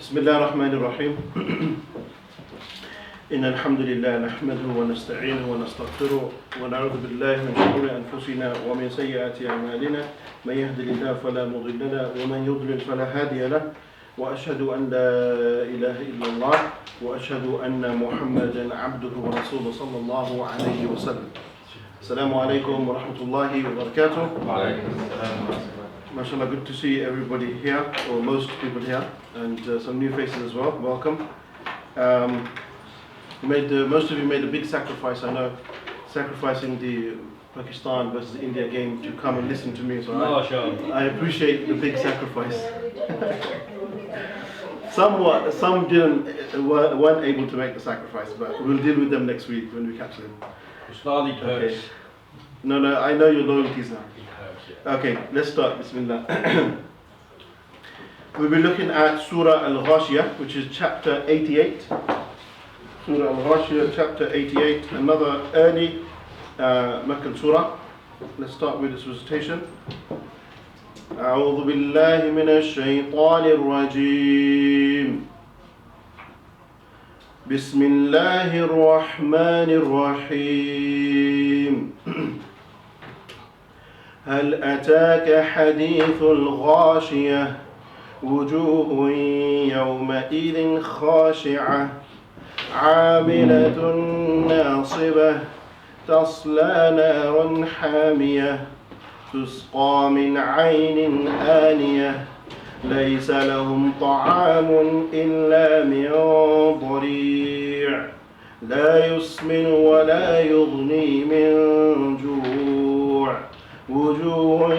بسم الله الرحمن الرحيم إن الحمد لله نحمده ونستعينه ونستغفره ونعوذ بالله من شرور أنفسنا ومن سيئات أعمالنا من يهد الله فلا مضل له ومن يضلل فلا هادي له وأشهد أن لا إله إلا الله وأشهد أن محمدا عبده ورسوله صلى الله عليه وسلم. السلام عليكم ورحمة الله وبركاته. MashaAllah, good to see everybody here, or most people here, and some new faces as well. Welcome. Most of you made a big sacrifice, I know, sacrificing the Pakistan versus India game to come and listen to me. So I appreciate the big sacrifice. Some weren't able to make the sacrifice, but we'll deal with them next week when we catch them. Ustadh, Okay. No, I know your loyalties now. Okay, let's start. Bismillah. We'll be looking at Surah Al-Ghashiyah, which is chapter 88. Surah Al-Ghashiyah, chapter 88, another early Meccan surah. Let's start with this recitation. أعوذ بالله من الشيطان الرجيم. بسم الله الرحمن الرحيم. هل أتاك حديث الغاشية وجوه يومئذ خاشعة عاملة ناصبة تصلى نارا حامية تسقى من عين آنية ليس لهم طعام إلا من ضريع لا يسمن ولا يغني من جوع وجوه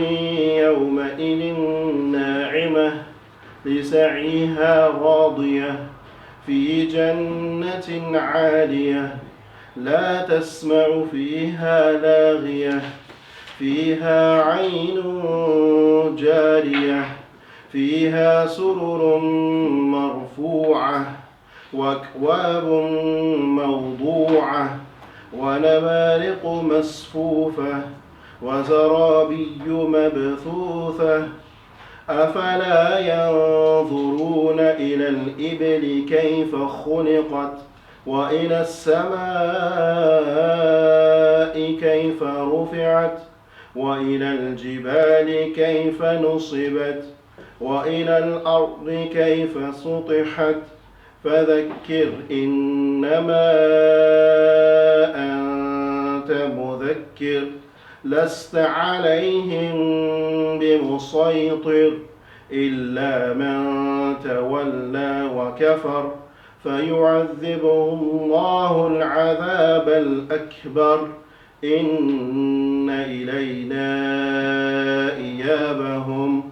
يومئذ ناعمة لسعيها راضية في جنة عالية لا تسمع فيها لاغية فيها عين جارية فيها سرر مرفوعة وأكواب موضوعة ونمارق مصفوفة وزرابي مبثوثة أفلا ينظرون إلى الإبل كيف خلقت وإلى السماء كيف رفعت وإلى الجبال كيف نصبت وإلى الأرض كيف سطحت فذكر إنما أنت مذكر لست عليهم بمسيطر إلا من تولى وكفر فيعذبه الله العذاب الأكبر إن إلينا إيابهم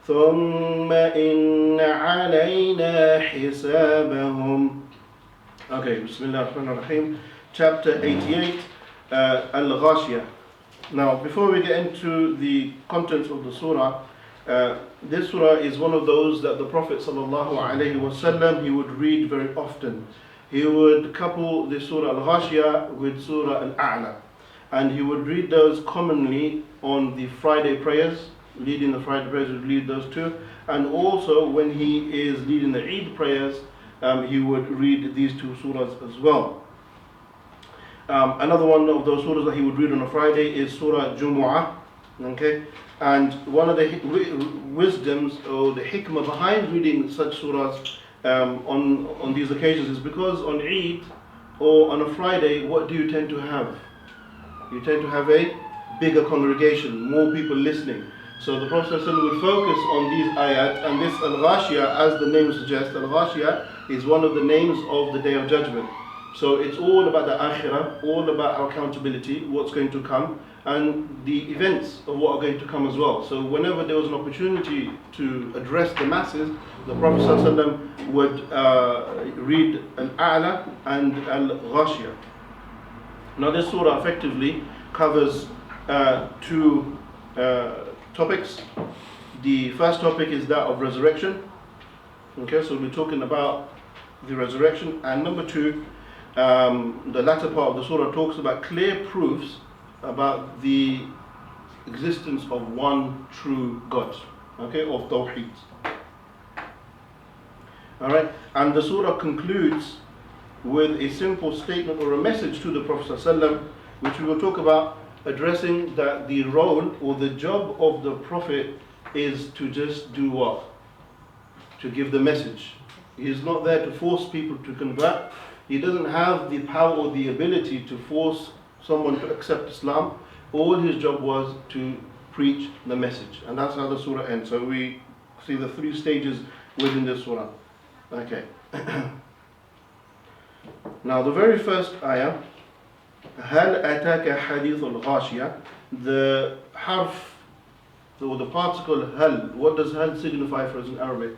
ثم إن علينا حسابهم. Okay, Bismillah ar-Rahman ar-Rahim. Chapter 88, Al-Ghashiyah. Now, before we get into the contents of the surah, this surah is one of those that the Prophet ﷺ, he would read very often. He would couple the Surah Al-Ghashiyah with Surah Al-A'la, and he would read those commonly on the Friday prayers. Leading the Friday prayers, he would lead those two, and also when he is leading the Eid prayers, he would read these two surahs as well. Another one of those surahs that he would read on a Friday is Surah Jumu'ah. Okay, and one of the wisdoms or the hikmah behind reading such surahs on these occasions is because on Eid or on a Friday, what do you tend to have? You tend to have a bigger congregation, more people listening. So the Prophet ﷺ would focus on these ayat, and this Al-Ghashiyah, as the name suggests, Al-Ghashiyah is one of the names of the Day of Judgment. So it's all about the akhirah, all about our accountability, what's going to come, and the events of what are going to come as well. So whenever there was an opportunity to address the masses, the Prophet ﷺ would read Al-A'la and Al-Ghashiyah. Now this surah effectively covers two topics. The first topic is that of resurrection. Okay, so we'll be talking about the resurrection, and number two, the latter part of the surah talks about clear proofs about the existence of one true God, okay, of Tawheed. Alright, and the surah concludes with a simple statement or a message to the Prophet ﷺ, which we will talk about, addressing that the role or the job of the Prophet is to just do what? To give the message. He is not there to force people to convert. He doesn't have the power or the ability to force someone to accept Islam. All his job was to preach the message. And that's how the surah ends. So we see the 3 stages within this surah. Okay. Now the very first ayah, هل أتاك حديث الغاشية, the harf or the particle hal, what does hal signify for us in Arabic?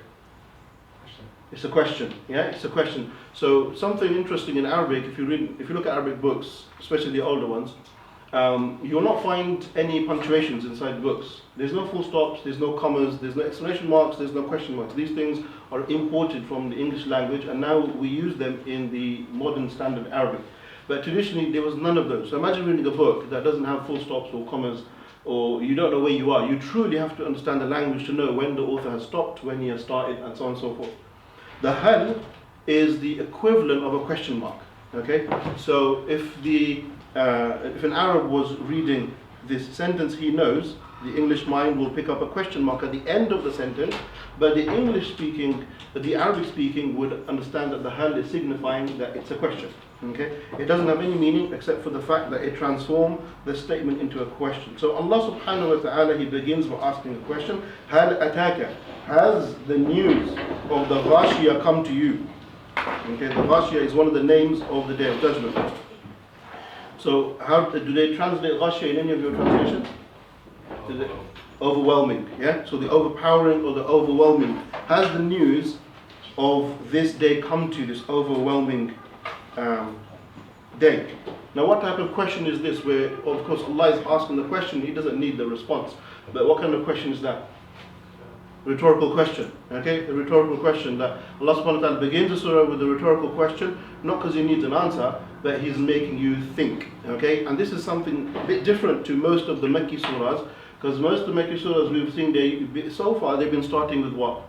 It's a question, yeah, it's a question. So something interesting in Arabic, if you look at Arabic books, especially the older ones, you'll not find any punctuations inside books. There's no full stops, there's no commas, there's no exclamation marks, there's no question marks. These things are imported from the English language, and now we use them in the modern standard Arabic. But traditionally there was none of those. So imagine reading a book that doesn't have full stops or commas, or you don't know where you are. You truly have to understand the language to know when the author has stopped, when he has started, and so on and so forth. The hal is the equivalent of a question mark. Okay, so if an Arab was reading this sentence, he knows the English mind will pick up a question mark at the end of the sentence, but the Arabic speaking would understand that the hal is signifying that it's a question. Okay, it doesn't have any meaning except for the fact that it transforms the statement into a question. So Allah subhanahu wa ta'ala, He begins by asking a question. Hal ataka, has the news of the Ghashiyah come to you? Okay, the Ghashiyah is one of the names of the Day of Judgment. So how do they translate Ghashiyah in any of your translations? Overwhelming, yeah? So the overpowering or the overwhelming. Has the news of this day come to you, this overwhelming day? Now what type of question is this, where of course Allah is asking the question, He doesn't need the response. But what kind of question is that? Rhetorical question, okay? A rhetorical question that Allah subhanahu wa ta'ala begins the surah with a rhetorical question, not because He needs an answer, but He's making you think, okay? And this is something a bit different to most of the Makki surahs, because most of the Makki surahs we've seen, so far they've been starting with what?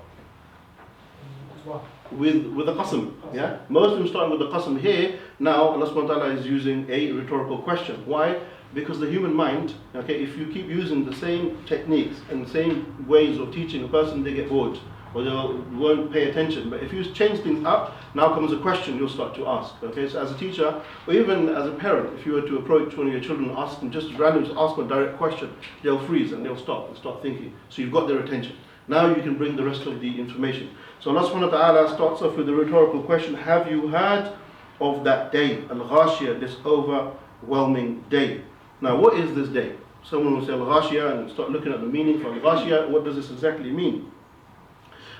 With a qasam, yeah? Most of them starting with the qasam. Here, now Allah subhanahu wa ta'ala is using a rhetorical question. Why? Because the human mind, okay, if you keep using the same techniques and the same ways of teaching a person, they get bored or they won't pay attention. But if you change things up, now comes a question you'll start to ask. Okay, so as a teacher, or even as a parent, if you were to approach one of your children and ask them just randomly, ask them a direct question, they'll freeze and they'll stop and start thinking. So you've got their attention. Now you can bring the rest of the information. So Allah subhanahu wa ta'ala starts off with a rhetorical question. Have you heard of that day, Al-Ghashiyah, this overwhelming day? Now what is this day? Someone will say Al-Ghashiyah and start looking at the meaning for Al-Ghashiyah. What does this exactly mean?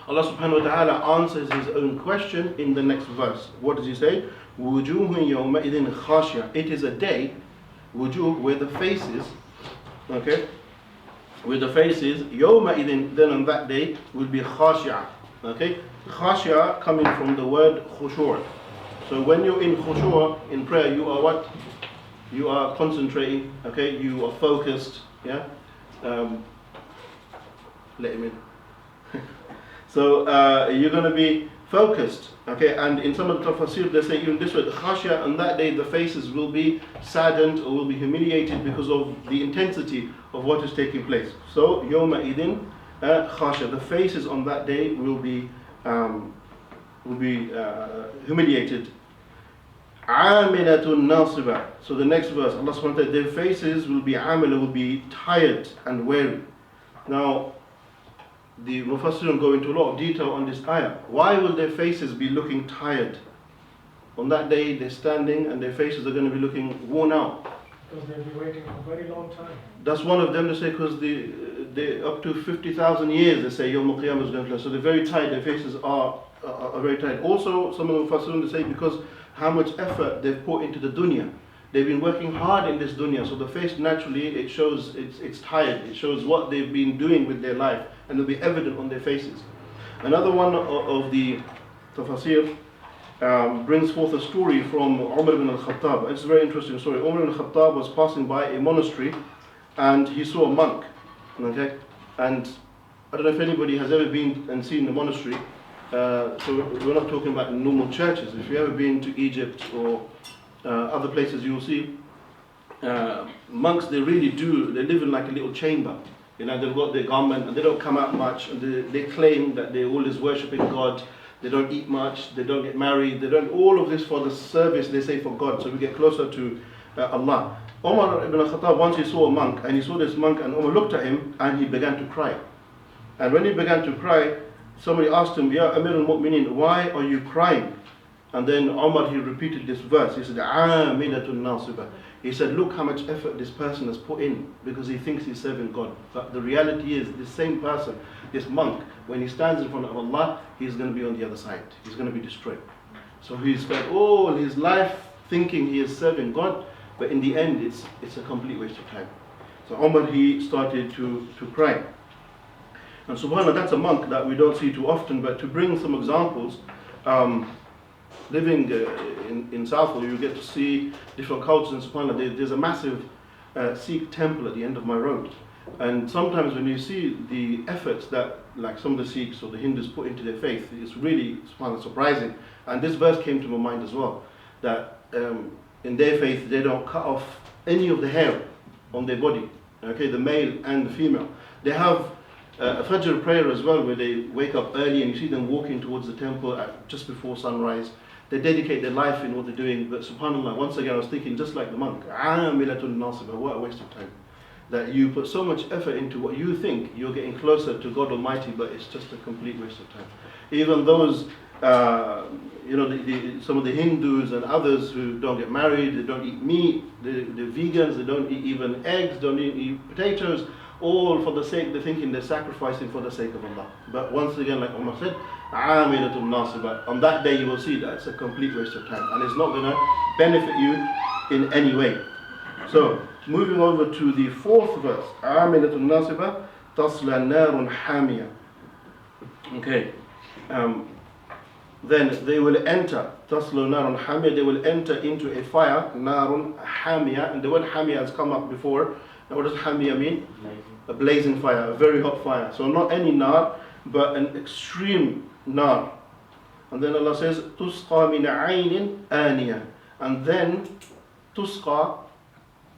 Allah subhanahu wa ta'ala answers His own question in the next verse. What does He say? وُجُوهٌ يَوْمَئِذٍ خَاشِيَةٌ. It is a day, wujuh, where the faces, okay, where the faces, يَوْمَئِذٍ, then on that day, will be khashi'ah. Okay, khashi'ah coming from the word khushu'. So when you're in khushu', in prayer, you are what? You are concentrating, okay, you are focused, yeah? Let him in. So you're going to be focused, okay? And in some of the Tafseer they say even this way, khashiyah, on that day the faces will be saddened or will be humiliated because of the intensity of what is taking place. So yawma idin khashiyah, the faces on that day will be humiliated. Amilatun nasiba. So the next verse, Allah subhanahu wa ta'ala, their faces will be amila, will be tired and weary. Now, the Mufassirun go into a lot of detail on this ayah. Why will their faces be looking tired? On that day, they're standing and their faces are going to be looking worn out. Because they'll be waiting a very long time. That's one of them, they say, because they up to 50,000 years, they say, Yawm al-Qiyamah is going to last. So they're very tired, their faces are very tired. Also, some of the Mufassirun, they say, because how much effort they've put into the dunya. They've been working hard in this dunya, so the face naturally, it shows it's tired. It shows what they've been doing with their life, and it'll be evident on their faces. Another one of the Tafseer brings forth a story from Umar ibn al-Khattab. It's a very interesting story. Umar ibn al-Khattab was passing by a monastery, and he saw a monk. Okay, and I don't know if anybody has ever been and seen the monastery. So we're not talking about normal churches. If you've ever been to Egypt or other places, you will see monks, they really do, they live in like a little chamber. You know, they've got their garment and they don't come out much, and they claim that they're always worshipping God. They don't eat much, they don't get married, they don't, all of this for the service, they say, for God, so we get closer to Allah. Umar ibn al-Khattab, once he saw a monk, and he saw this monk, and Umar looked at him, and he began to cry. And when he began to cry, somebody asked him, Ya Amir al-Mu'mineen, why are you crying? And then Umar, he repeated this verse. He said, Amilatun Nasiba. He said, look how much effort this person has put in, because he thinks he's serving God. But the reality is, this same person, this monk, when he stands in front of Allah, he's going to be on the other side. He's going to be destroyed. So he spent all his life thinking he is serving God, but in the end, it's a complete waste of time. So Umar, he started to cry. And subhanAllah, that's a monk that we don't see too often, but to bring some examples, living in Southall, you get to see different cultures, and subhanAllah, there's a massive Sikh temple at the end of my road. And sometimes when you see the efforts that like some of the Sikhs or the Hindus put into their faith, it's really subhanAllah surprising. And this verse came to my mind as well, that in their faith they don't cut off any of the hair on their body, okay, the male and the female. They have a Fajr prayer as well, where they wake up early and you see them walking towards the temple just before sunrise. They dedicate their life in what they're doing, but subhanAllah, once again I was thinking just like the monk, Amilatun Nasiba, what a waste of time. That you put so much effort into what you think you're getting closer to God Almighty, but it's just a complete waste of time. Even those, some of the Hindus and others who don't get married, they don't eat meat, they're vegans, they don't eat even eggs, don't eat potatoes, all for the sake, they're thinking they're sacrificing for the sake of Allah. But once again, like Umar said, Amilatun Nasiba, on that day you will see that it's a complete waste of time, and it's not going to benefit you in any way. So, moving over to the fourth verse, Amilatun Nasiba, Tasla narun hamia. Okay. Then they will enter, Tasla narun hamia, they will enter into a fire, narun hamia, and the word hamia has come up before. Now what does hamia mean? A blazing fire, a very hot fire. So not any nar, but an extreme nar. And then Allah says, Tusqa min aynin aniya. And then, Tusqa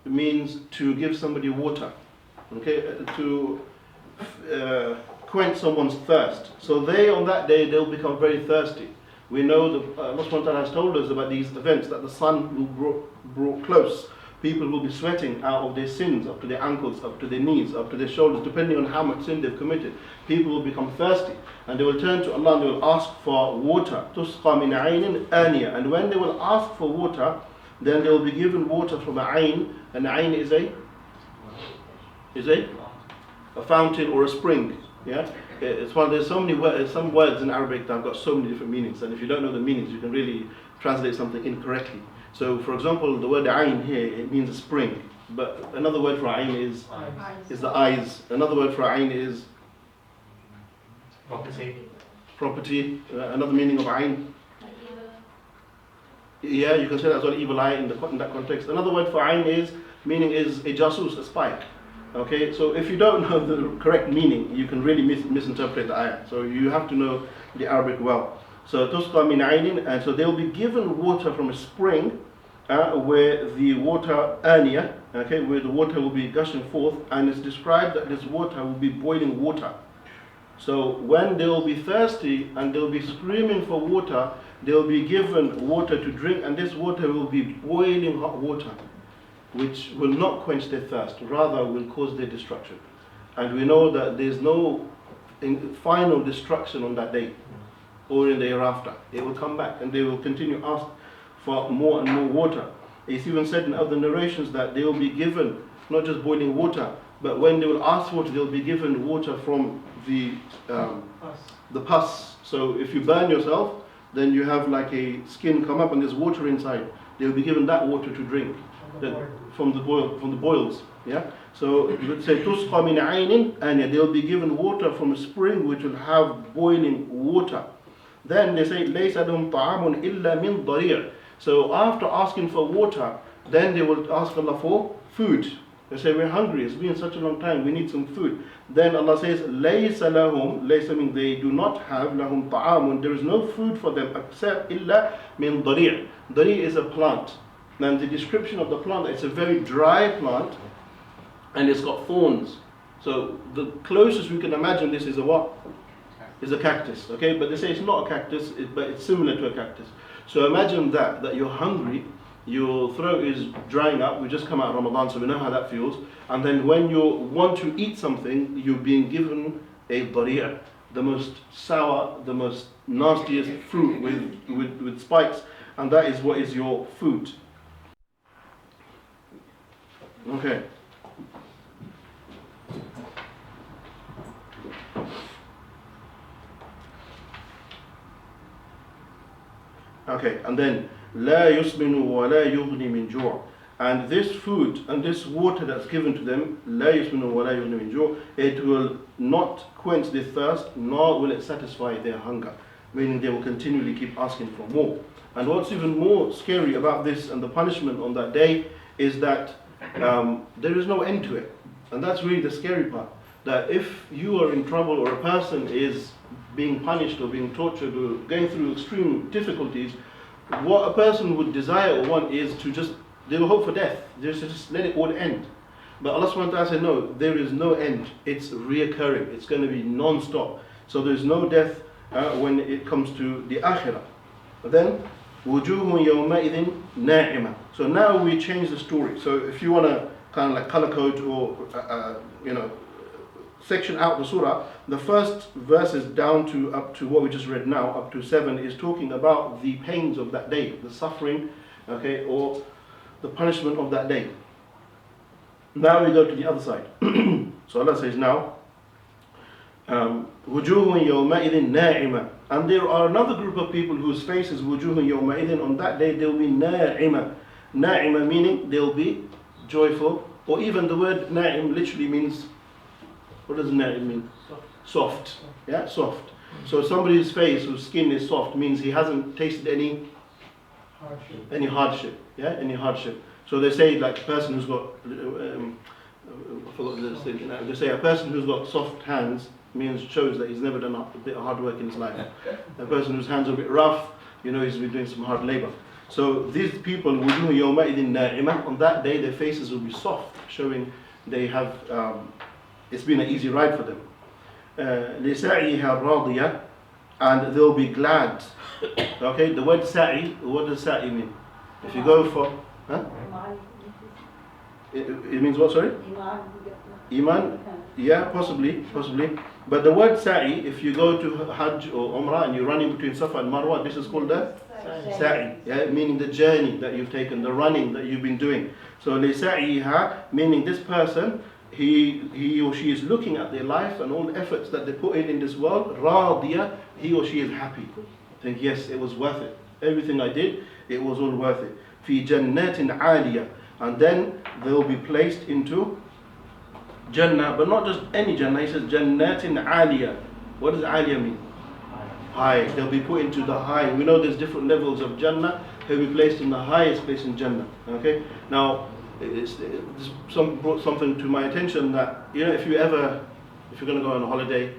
means to give somebody water, okay, to quench someone's thirst. So they, on that day, they'll become very thirsty. We know that Allah subhanahu wa ta'ala has told us about these events, that the sun will grow close. People will be sweating out of their sins, up to their ankles, up to their knees, up to their shoulders, depending on how much sin they've committed. People will become thirsty, and they will turn to Allah and they will ask for water. Tusqa min aynin aniya. And when they will ask for water, then they will be given water from a ayn. And the ayn is a fountain or a spring. Yeah, it's one. There's so many words, some words in Arabic that have got so many different meanings, and if you don't know the meanings, you can really translate something incorrectly. So, for example, the word ayn here, it means a spring, but another word for ayn is the eyes. Another word for ayn is property. Another meaning of ayn. Yeah, you can say that as well, evil eye in that context. Another word for ayn is a jasus, a spy. Okay, so if you don't know the correct meaning, you can really misinterpret the ayah. So you have to know the Arabic well. So tusqa min aynin, and so they'll be given water from a spring, where the water aniya, okay, where the water will be gushing forth, and it's described that this water will be boiling water. So when they'll be thirsty and they'll be screaming for water, they'll be given water to drink, and this water will be boiling hot water, which will not quench their thirst, rather will cause their destruction. And we know that there's no final destruction on that day or in the hereafter. They will come back and they will continue to ask for more and more water. It's even said in other narrations that they will be given not just boiling water, but when they will ask for it, they'll be given water from the pus. So if you burn yourself, then you have like a skin come up and there's water inside. They'll be given that water to drink from the boils. Yeah. So you would say tusqa min aynin, and they'll be given water from a spring which will have boiling water. Then they say laysa lahum ta'amun illa min dari'. So after asking for water, then they will ask Allah for food. They say, we're hungry, it's been such a long time, we need some food. Then Allah says, لَيْسَ لَهُمْ, لَيْسَ means they do not have, لَهُمْ طَعَامٌ, there is no food for them except إِلَّا مِنْ ضَرِيعٍ. Dari' is a plant. And the description of the plant, it's a very dry plant, and it's got thorns. So the closest we can imagine this is a what? Is a cactus, okay? But they say it's not a cactus, but it's similar to a cactus. So imagine that you're hungry, your throat is drying up, we just come out of Ramadan, so we know how that feels. And then when you want to eat something, you're being given a dari', the most sour, the most nastiest fruit with spikes, and that is what is your food. Okay. Okay, and then لا يسمن ولا يغني من جوع. And this food and this water that's given to them, لا يسمن ولا يغني من جوع, it will not quench their thirst, nor will it satisfy their hunger. Meaning they will continually keep asking for more. And what's even more scary about this and the punishment on that day is that there is no end to it. And that's really the scary part. That if you are in trouble or a person is being punished or being tortured or going through extreme difficulties, what a person would desire or want is to just, they will hope for death. They just let it all end. But Allah subhanahu wa ta'ala said, no, there is no end. It's reoccurring. It's going to be non-stop. So there's no death when it comes to the akhirah. But then, وُجُوهٌ يَوْمَئِذٍ نَاعِمَةٌ. So now we change the story. So if you want to kind of like color code or, section out the surah, the first verses down to up to what we just read now, up to 7, is talking about the pains of that day, the suffering, okay, or the punishment of that day. Now we go to the other side. So Allah says now, وُجُوهٌ يَوْمَئِذٍ نَاعِمَةٌ. And there are another group of people whose faces, وُجُوهٌ يَوْمَئِذٍ, on that day they'll be نَاعِمَةٌ. Na'ima meaning they'll be joyful, or even the word na'im literally means, what does na'im mean? Soft. Yeah, soft. So somebody's face whose skin is soft means he hasn't tasted any hardship. Yeah, any hardship. So they say like a person who's got, I forgot the thing. They say a person who's got soft hands shows that he's never done a bit of hard work in his life. A person whose hands are a bit rough, he's been doing some hard labor. So these people, وُجُوهٌ يَوْمَئِذٍ نَاعِمَةٌ, on that day their faces will be soft, showing they have, it's been an easy ride for them. لِسَعِيهَا رَاضِيَةٌ, and they'll be glad. Okay, the word sa'i, what does sa'i mean? If you go for, it means what, sorry? Iman? Yeah, possibly. But the word sa'i, if you go to Hajj or Umrah and you're running between Safa and Marwa, this is called the sa'i, yeah, meaning the journey that you've taken, the running that you've been doing. So لِسَعِيهَا, meaning this person, he or she is looking at their life and all the efforts that they put in this world. Radiya, he or she is happy. Think, yes, it was worth it. Everything I did, it was all worth it. Fi jannatin aliyah, and then they'll be placed into Jannah, but not just any Jannah. He says jannatin aliyah. What does aliyah mean? High. They'll be put into the high. We know there's different levels of Jannah. He'll be placed in the highest place in Jannah. Okay. Now, brought something to my attention that if you're going to go on a holiday,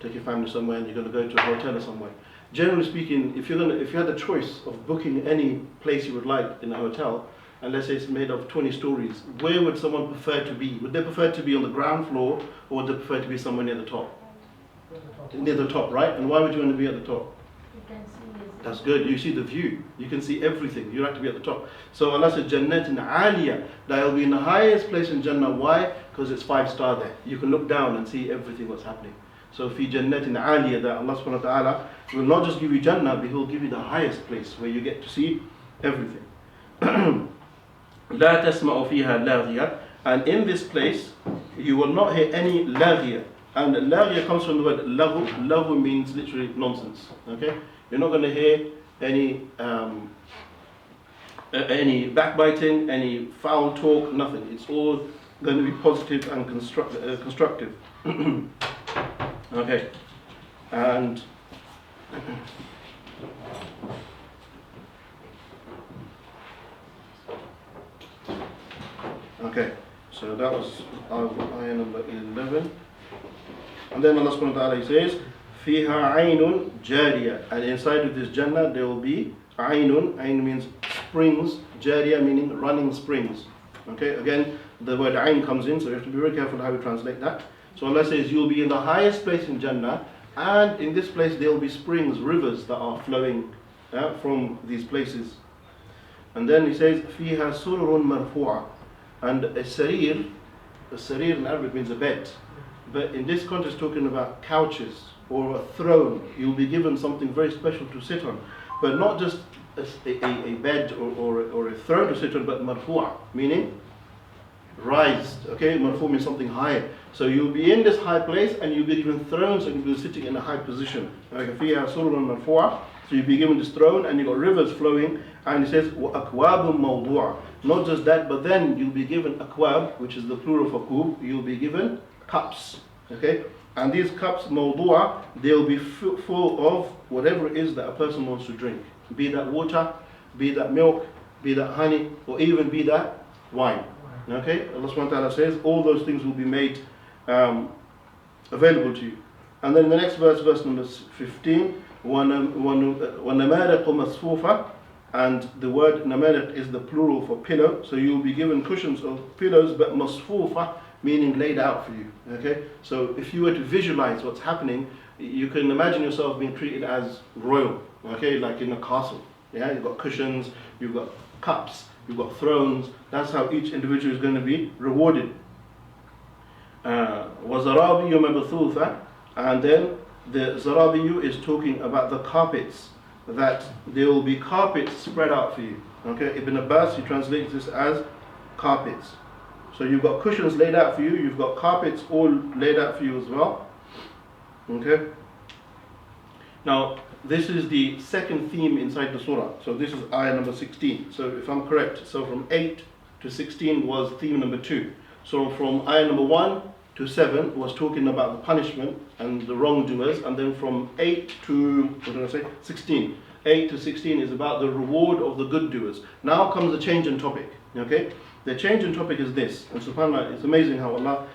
take your family somewhere and you're going to go to a hotel or somewhere. Generally speaking, if you had the choice of booking any place you would like in a hotel, and let's say it's made of 20 stories, where would someone prefer to be? Would they prefer to be on the ground floor, or would they prefer to be somewhere near the top? Near the top, right? And why would you want to be at the top? That's good. You see the view. You can see everything. You have to be at the top. So Allah said, Jannatin aliyah, that will be in the highest place in Jannah. Why? Because it's 5-star there. You can look down and see everything what's happening. So fi jannatin aliyah, that Allah subhanahu wa ta'ala will not just give you Jannah, but He'll give you the highest place where you get to see everything. لا تسمع فيها لاغية, and in this place you will not hear any laghiyah. And laghiyah comes from the word laghu. Laghu means literally nonsense. Okay, you're not going to hear any backbiting, any foul talk, nothing. It's all going to be positive and constructive. Okay, and okay, So that was ayah number 11. And then Allah subhanahu wa ta'ala says, Fiha aynun jariya. And inside of this Jannah there will be aynun. Ayn means springs. Jariya meaning running springs. Okay, again, the word ayn comes in, so you have to be very careful how we translate that. So Allah says, you'll be in the highest place in Jannah, and in this place there will be springs, rivers that are flowing from these places. And then he says, Fiha sururun marfu'a. And a sarir in Arabic means a bed. But in this context, talking about couches or a throne, you'll be given something very special to sit on. But not just a bed or a throne to sit on, but marfu'a, meaning raised. Okay, marfu means something high. So you'll be in this high place and you'll be given thrones and you'll be sitting in a high position. Okay, fiha sururun marfu'a. So you'll be given this throne and you've got rivers flowing. And it says, وَأَكْوَابٌ مَوْضُوعًا. Not just that, but then you'll be given akwab, which is the plural for kub. You'll be given cups. Okay? And these cups, mawdu'a, they'll be full of whatever it is that a person wants to drink. Be that water, be that milk, be that honey, or even be that wine. Okay? Allah subhanahu wa ta'ala says, all those things will be made available to you. And then the next verse, verse number 15, وَنَمَارِقُ مَصْفُوفَةً. And the word namariq is the plural for pillow. So you'll be given cushions of pillows, but masfufa, meaning laid out for you. Okay? So if you were to visualize what's happening, you can imagine yourself being treated as royal. Okay? Like in a castle. Yeah? You've got cushions, you've got cups, you've got thrones. That's how each individual is going to be rewarded. وَزَرَابِيُّ مَبْثُوثًا. And then the zarabiyu is talking about the carpets, that there will be carpets spread out for you. Okay, Ibn Abbas, he translates this as carpets. So you've got cushions laid out for you, you've got carpets all laid out for you as well. Okay. Now, this is the second theme inside the surah. So this is ayah number 16. So if I'm correct, so from 8 to 16 was theme number 2. So from ayah number 1 to 7 was talking about the punishment and the wrongdoers, and then from 8 to 16. 8 to 16 is about the reward of the good doers. Now comes the change in topic. Okay, the change in topic is this, and subhanAllah, it's amazing how Allah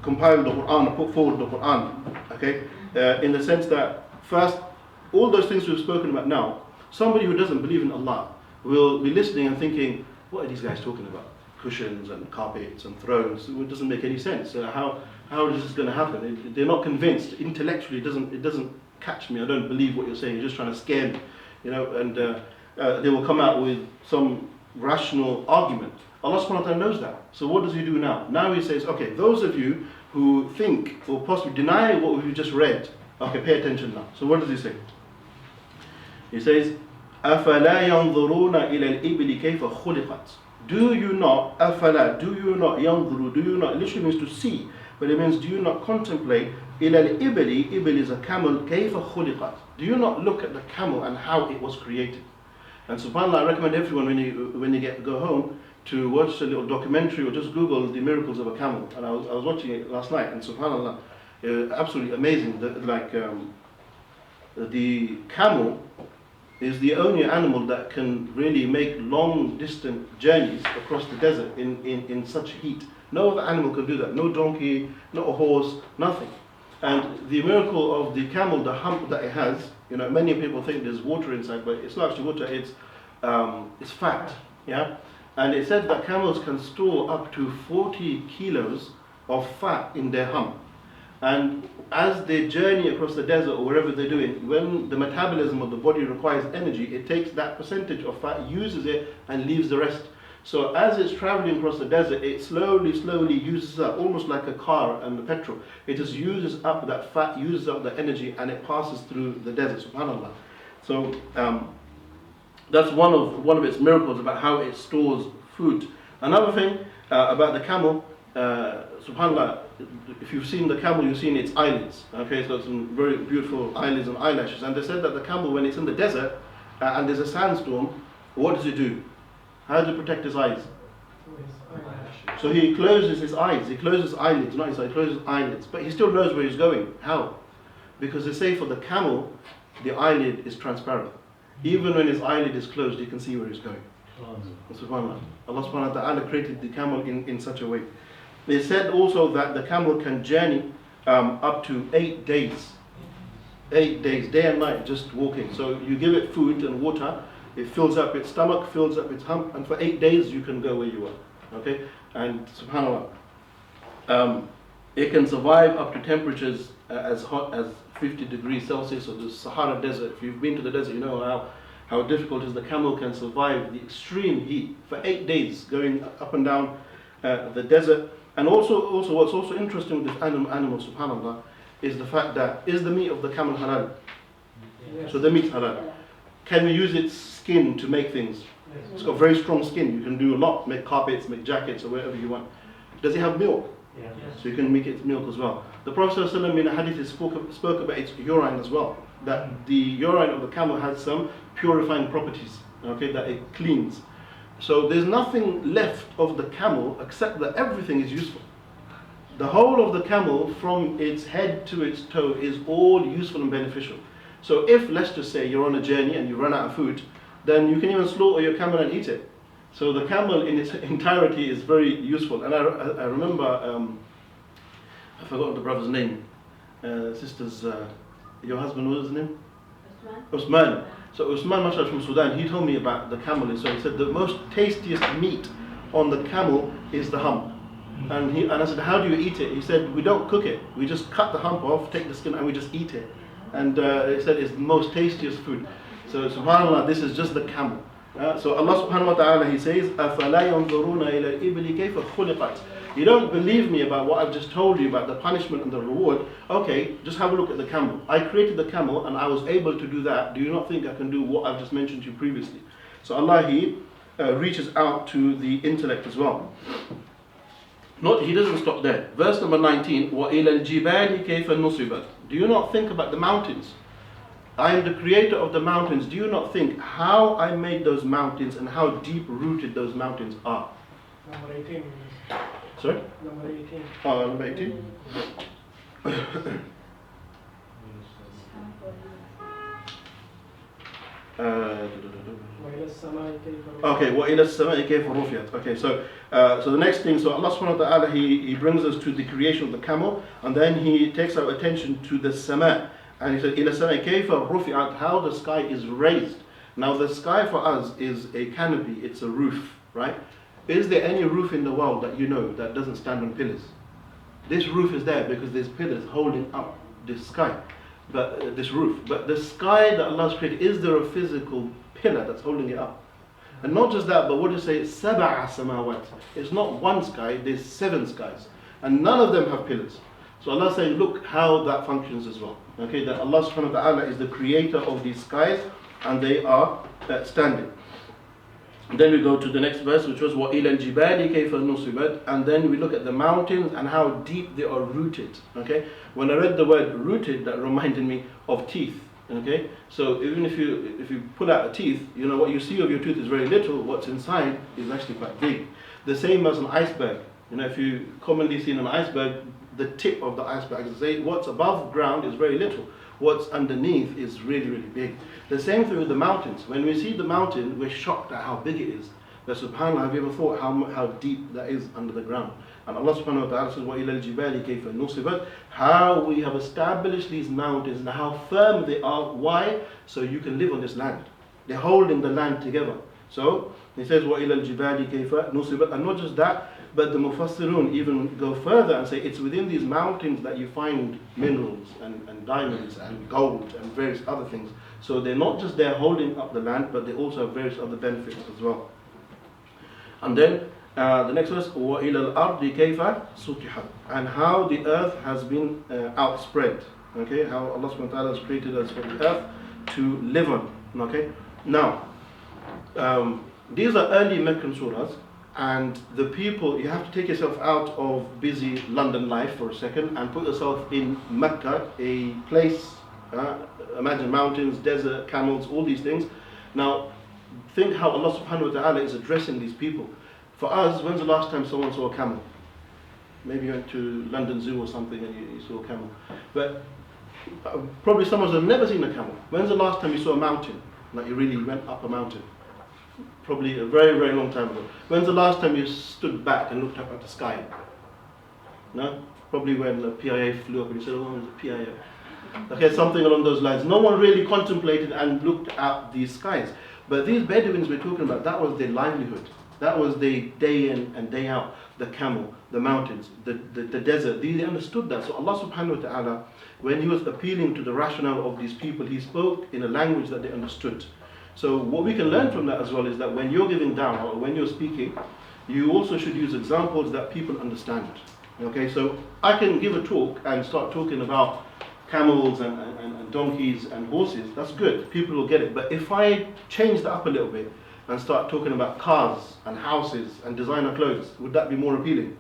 compiled the Quran, put forward the Quran. Okay, in the sense that first, all those things we've spoken about now, somebody who doesn't believe in Allah will be listening and thinking, what are these guys talking about? Cushions and carpets and thrones. It doesn't make any sense. How is this going to happen? They're not convinced. Intellectually, it doesn't catch me. I don't believe what you're saying. You're just trying to scare me, And they will come out with some rational argument. Allah subhanahu wa ta'ala knows that. So what does He do now? Now He says, okay, those of you who think or possibly deny what we've just read, okay, pay attention now. So what does He say? He says, أَفَلَا يَنْظُرُونَ إِلَى الْإِبِلِ كَيْفَ خُلِقَتْ. Do you not, afala, do you not, yanzuru, do you not, it literally means to see, but it means do you not contemplate, ila al-ibli, ibli is a camel, kayfa khuliqat. Do you not look at the camel and how it was created? And subhanAllah, I recommend everyone when you go home to watch a little documentary or just Google the miracles of a camel. And I was watching it last night, and subhanAllah, absolutely amazing. The camel is the only animal that can really make long distant journeys across the desert in such heat. No other animal can do that. No donkey, not a horse, nothing. And the miracle of the camel, the hump that it has, many people think there's water inside, but it's not actually water, it's fat. Yeah? And it said that camels can store up to 40 kilos of fat in their hump. And as they journey across the desert or wherever they're doing, when the metabolism of the body requires energy, it takes that percentage of fat, uses it, and leaves the rest. So as it's traveling across the desert, it slowly uses up, almost like a car and the petrol. It just uses up that fat, uses up the energy, and it passes through the desert, subhanAllah. So that's one of its miracles about how it stores food. Another thing about the camel, subhanAllah, if you've seen the camel, you've seen its eyelids. Okay, it's got some very beautiful eyelids and eyelashes. And they said that the camel, when it's in the desert and there's a sandstorm, what does it do? How does it protect his eyes? So he closes his eyes. He closes eyelids, not his eyes, he closes eyelids. But he still knows where he's going. How? Because they say for the camel, the eyelid is transparent. Even when his eyelid is closed, he can see where he's going. Subhanallah. Allah subhanahu wa ta'ala created the camel in such a way. They said also that the camel can journey up to 8 days. 8 days, day and night, just walking. So you give it food and water, it fills up its stomach, fills up its hump, and for 8 days you can go where you are. Okay? And subhanAllah, it can survive up to temperatures as hot as 50 degrees Celsius or the Sahara Desert. If you've been to the desert, you know how difficult it is. The camel can survive the extreme heat for 8 days going up and down the desert. And also what's also interesting with this animal, subhanAllah, is the fact that, is the meat of the camel halal? Yes. So the meat halal. Can we use its skin to make things? Yes. It's got very strong skin. You can do a lot, make carpets, make jackets, or whatever you want. Does it have milk? Yes. So you can make its milk as well. The Prophet ﷺ in a hadith spoke about its urine as well. That the urine of the camel has some purifying properties, okay, that it cleans. So there's nothing left of the camel except that everything is useful. The whole of the camel, from its head to its toe, is all useful and beneficial. So if, let's just say, you're on a journey and you run out of food, then you can even slaughter your camel and eat it. So the camel in its entirety is very useful. And I remember, I forgot the brother's name, sisters, your husband, what was his name? Usman. So Usman Mashal from Sudan, he told me about the camel. So he said the most tastiest meat on the camel is the hump. And I said, how do you eat it? He said, we don't cook it. We just cut the hump off, take the skin, and we just eat it. And he said it's the most tastiest food. So subhanAllah, this is just the camel. So Allah subhanahu wa ta'ala, He says, أَفَلَا يَنْظُرُونَ إِلَى الْإِبْلِ كَيْفَ خُلِقَتْ. You don't believe me about what I've just told you about the punishment and the reward. Okay, just have a look at the camel. I created the camel and I was able to do that. Do you not think I can do what I've just mentioned to you previously? So Allah, He reaches out to the intellect as well. He doesn't stop there. Verse number 19, وَإِلَى الْجِبَالِ كَيْفَ نُصِبَتْ. Do you not think about the mountains? I am the creator of the mountains. Do you not think how I made those mountains and how deep rooted those mountains are? Number 18. Sorry? Number 18. Oh, number 18? وإلى السماء كيف Okay, وَإِلَى السَّمَاءِ كَيْفَ رُفِعَتْ. Okay, so the next thing, so Allah subhanahu wa ta'ala, he brings us to the creation of the camel, and then He takes our attention to the sama. And He said, إِلَى السَّمَاءِ كَيْفَ رُفِعَتْ, how the sky is raised. Now the sky for us is a canopy, it's a roof, right? Is there any roof in the world that you know that doesn't stand on pillars? This roof is there because there's pillars holding up this sky, but this roof. But the sky that Allah has created, is there a physical pillar that's holding it up? And not just that, but what does it say? سَبَعَ سَمَاوَاتٍ. It's not one sky, there's 7 skies. And none of them have pillars. So Allah is saying, look how that functions as well. Okay, that Allah subhanahu wa ta'ala is the creator of these skies and they are standing. And then we go to the next verse, which was وَإِلَى الْجِبَالِ كَيْفَ نُصِبَتْ. And then we look at the mountains and how deep they are rooted. Okay, when I read the word rooted, that reminded me of teeth. Okay, so even if you pull out a teeth, you know what you see of your tooth is very little. What's inside is actually quite big. The same as an iceberg. You know, if you commonly see an iceberg, the tip of the iceberg, what's above ground is very little. What's underneath is really, really big. The same thing with the mountains. When we see the mountain, we're shocked at how big it is. But subhanAllah, have you ever thought how deep that is under the ground? And Allah subhanahu wa ta'ala says, وَإِلَى الْجِبَالِ كَيْفَ نُصِبَتْ. How we have established these mountains and how firm they are. Why? So you can live on this land. They're holding the land together. So He says, وَإِلَى الْجِبَالِ كَيْفَ نُصِبَتْ. And not just that, but the Mufassirun even go further and say it's within these mountains that you find minerals and diamonds and gold and various other things. So they're not just there holding up the land, but they also have various other benefits as well. And then the next verse, وَإِلَى الْأَرْضِ كَيْفَ سُطِحَتْ. And how the earth has been outspread. Okay, how Allah subhanahu wa ta'ala has created us for the earth to live on. Okay, now these are early Meccan surahs. And the people, you have to take yourself out of busy London life for a second and put yourself in Mecca, a place, imagine mountains, desert, camels, all these things. Now, think how Allah subhanahu wa ta'ala is addressing these people. For us, when's the last time someone saw a camel? Maybe you went to London Zoo or something and you saw a camel. But probably some of us have never seen a camel. When's the last time you saw a mountain? Like you really went up a mountain? probably a very, very long time ago. When's the last time you stood back and looked up at the sky? No? Probably when the PIA flew up and you said, oh, it's a PIA. Okay, something along those lines. No one really contemplated and looked at these skies. But these Bedouins we're talking about, that was their livelihood. That was their day in and day out. The camel, the mountains, the desert. They understood that. So Allah subhanahu wa ta'ala, when He was appealing to the rationale of these people, He spoke in a language that they understood. So what we can learn from that as well is that when you're giving da'wah or when you're speaking, you also should use examples that people understand. Okay, so I can give a talk and start talking about camels and donkeys and horses. That's good, people will get it. But if I change that up a little bit and start talking about cars and houses and designer clothes, would that be more appealing?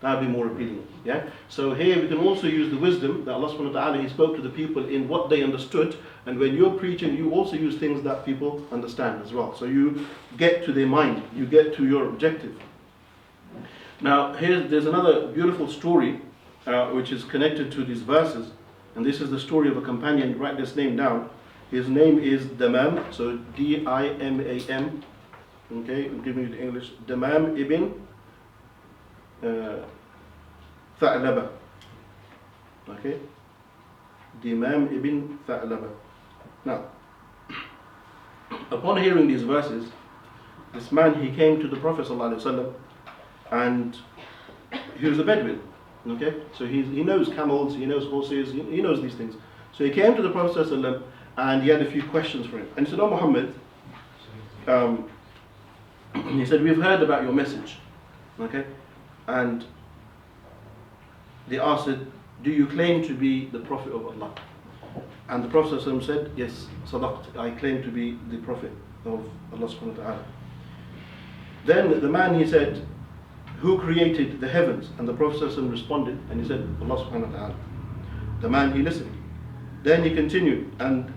That would be more appealing. Yeah. So here we can also use the wisdom that Allah subhanahu wa ta'ala, He spoke to the people in what they understood, and when you're preaching, you also use things that people understand as well. So you get to their mind, you get to your objective. Now there's another beautiful story which is connected to these verses, and this is the story of a companion. Write this name down. His name is Dimam, so D-I-M-A-M. Okay, I'm giving you the English. Dimam ibn Tha'laba. Okay, Dimam ibn Tha'laba. Now, upon hearing these verses, this man, he came to the Prophet ﷺ, and he was a Bedouin. Okay, so he knows camels, he knows horses, he knows these things. So he came to the Prophet ﷺ, and he had a few questions for him. And he said, "Oh Muhammad," he said, "we've heard about your message." Okay, and they asked, "Do you claim to be the Prophet of Allah?" And the Prophet ﷺ said, "Yes, sadaqt, I claim to be the Prophet of Allah subhanahu wa ta'ala." Then the man, he said, "Who created the heavens?" And the Prophet ﷺ responded, and he said, "Allah subhanahu wa ta'ala." The man, he listened. Then he continued, and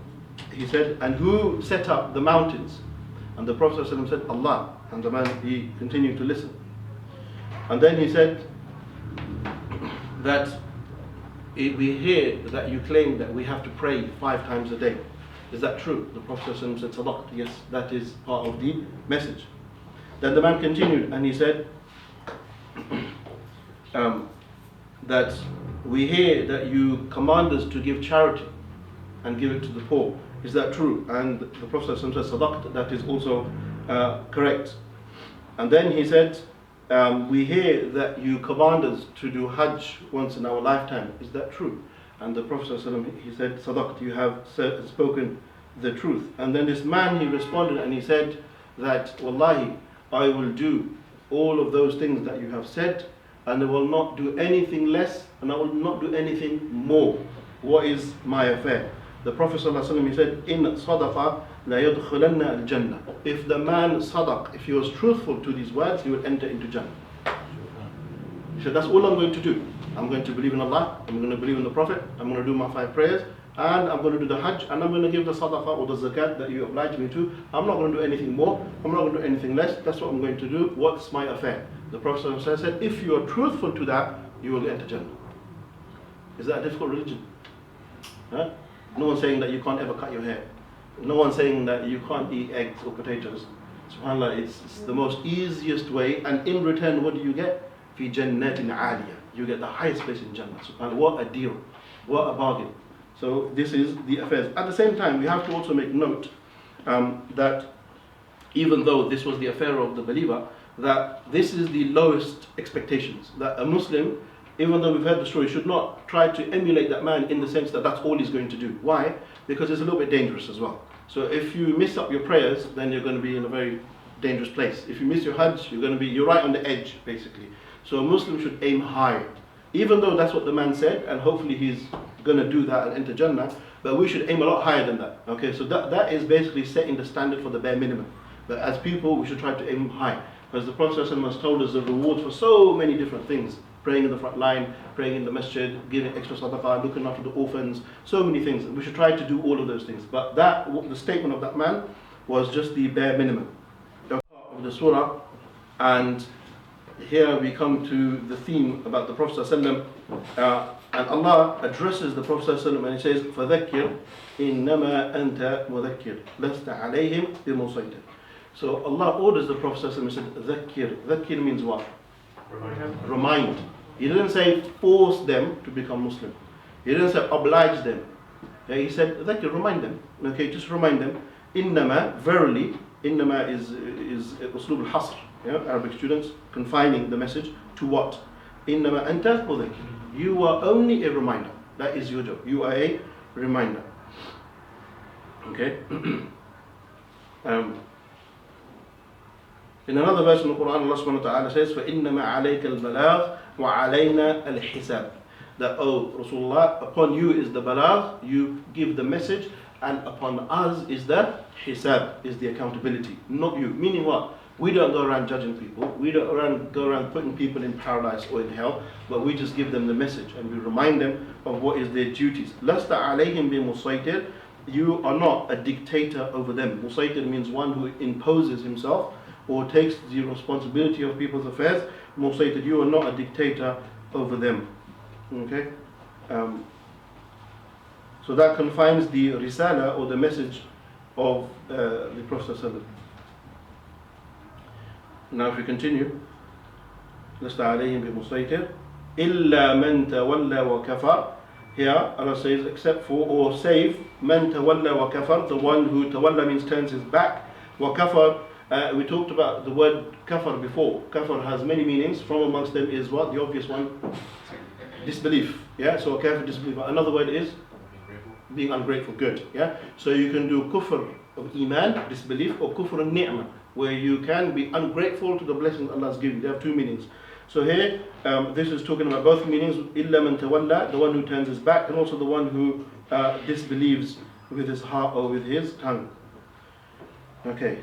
he said, "And who set up the mountains?" And the Prophet ﷺ said, "Allah." And the man, he continued to listen. And then he said that we hear that you claim that we have to pray 5 times a day. Is that true? The Prophet ﷺ said, "Sadaqt." Yes, that is part of the message. Then the man continued, and he said that we hear that you command us to give charity and give it to the poor. Is that true? And the Prophet ﷺ said, "Sadaqt." That is also correct. And then he said, we hear that you command us to do Hajj once in our lifetime. Is that true? And the Prophet ﷺ, he said, "Sadaqt, you have spoken the truth." And then this man, he responded and he said that, "Wallahi, I will do all of those things that you have said, and I will not do anything less, and I will not do anything more. What is my affair?" The Prophet ﷺ, he said, "In sadaqa la yadkhulanna al-jannah." If the man sadaq, if he was truthful to these words, he would enter into Jannah. He said, "That's all I'm going to do. I'm going to believe in Allah, I'm going to believe in the Prophet, I'm going to do my 5 prayers, and I'm going to do the Hajj, and I'm going to give the sadaqah or the zakat that you oblige me to. I'm not going to do anything more, I'm not going to do anything less. That's what I'm going to do. What's my affair?" The Prophet ﷺ said, "If you are truthful to that, you will enter Jannah." Is that a difficult religion? Huh? No one's saying that you can't ever cut your hair. No one's saying that you can't eat eggs or potatoes. SubhanAllah, it's the most easiest way, and in return, what do you get? Fi jannatin aliyah. You get the highest place in Jannah. SubhanAllah, what a deal. What a bargain. So this is the affairs. At the same time, we have to also make note that even though this was the affair of the believer, that this is the lowest expectations. That a Muslim, even though we've heard the story, should not try to emulate that man in the sense that that's all he's going to do. Why? Because it's a little bit dangerous as well. So if you miss up your prayers, then you're going to be in a very dangerous place. If you miss your Hajj, you're right on the edge, basically. So a Muslim should aim high. Even though that's what the man said, and hopefully he's going to do that and enter Jannah, but we should aim a lot higher than that. Okay, so that is basically setting the standard for the bare minimum. But as people, we should try to aim high. Because the Prophet ﷺ has told us the rewards for so many different things. Praying in the front line, praying in the masjid, giving extra sadaqah, looking after the orphans, so many things. We should try to do all of those things. But the statement of that man was just the bare minimum of the surah. And here we come to the theme about the Prophet ﷺ. And Allah addresses the Prophet ﷺ and He says, فَذَكِّرْ إِنَّمَا أَنْتَ مُذَكِّرْ لَسْتَ عَلَيْهِمْ بِمُصَيْتِرٍ. So Allah orders the Prophet and said, Dhakkir. Dhakkir means what? Remind. He didn't say force them to become Muslim. He didn't say oblige them. He said, Dhakkir, remind them. Okay, just remind them. Innama, verily, innama is uslub al-hasr. Arabic students, confining the message to what? Innama anta mudhakkir. You are only a reminder. That is your job. You are a reminder. Okay? In another verse in the Quran, Allah subhanahu wa ta'ala says, فَإِنَّمَا عَلَيْكَ الْبَلَاغِ وَعَلَيْنَا الْحِسَابِ. That, oh Rasulullah, upon you is the balagh, you give the message, and upon us is the hisab, is the accountability, not you. Meaning what? We don't go around judging people, we don't go around putting people in paradise or in hell, but we just give them the message and we remind them of what is their duties. لَسْتَ عَلَيْهِمْ بِمُصَيْتِرٍ. You are not a dictator over them. Musaytir means one who imposes himself or takes the responsibility of people's affairs. Musaytir, you are not a dictator over them. Okay? So that confines the risala or the message of the Prophet ﷺ. Now if we continue, لَسْتَ عَلَيْهِمْ بِمُصَيْتِرٍ إِلَّا مَنْ تَوَلَّى وَكَفَرَ. Here Allah says, except for or save man tawalla wa kafar, the one who tawalla means turns his back. Wa kafar, we talked about the word kafar before. Kafar has many meanings. From amongst them is what? The obvious one? Disbelief. Yeah, so kafir, disbelief. Another word is being ungrateful. Good. Yeah, so you can do kufr of iman, disbelief, or kufr of ni'mah, where you can be ungrateful to the blessings Allah has given. They have two meanings. So here, this is talking about both meanings. Illa man tawalla, the one who turns his back, and also the one who disbelieves with his heart or with his tongue. Okay.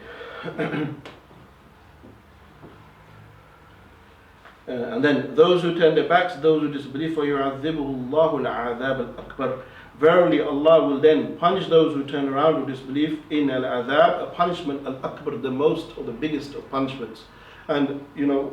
And then those who turn their backs, those who disbelieve, فَيُعَذِّبُهُ اللَّهُ الْعَذَابَ الْأَكْبَرِ. Verily Allah will then punish those who turn around or disbelieve in al-adhab, a punishment al-akbar, the most or the biggest of punishments. And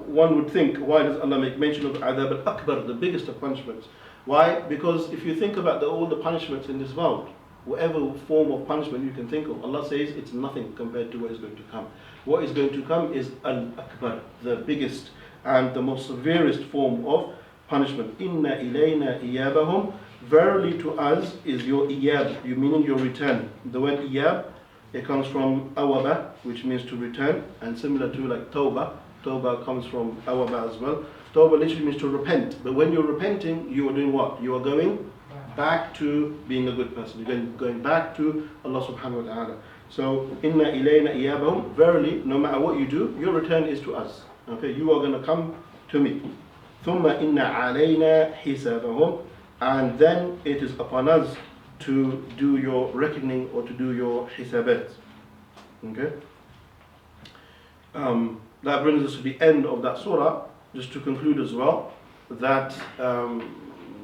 one would think, why does Allah make mention of adhab al-akbar, the biggest of punishments? Why? Because if you think about all the punishments in this world, whatever form of punishment you can think of, Allah says it's nothing compared to what is going to come. What is going to come is al-akbar, the biggest and the most severest form of punishment. Inna ilayna iyabahum. Verily to us is your iyab, meaning your return. The word iyab, it comes from awaba, which means to return, and similar to like tawbah. Tawbah comes from awaba as well. Tawbah literally means to repent. But when you're repenting, you are doing what? You are going back to being a good person. You're going back to Allah subhanahu wa ta'ala. So, inna ilayna iyabahum. Verily, no matter what you do, your return is to us. Okay, you are going to come to me. Thumma inna alayna hisabahum. And then it is upon us to do your reckoning or to do your hisabat. Okay? That brings us to the end of that surah. Just to conclude as well, that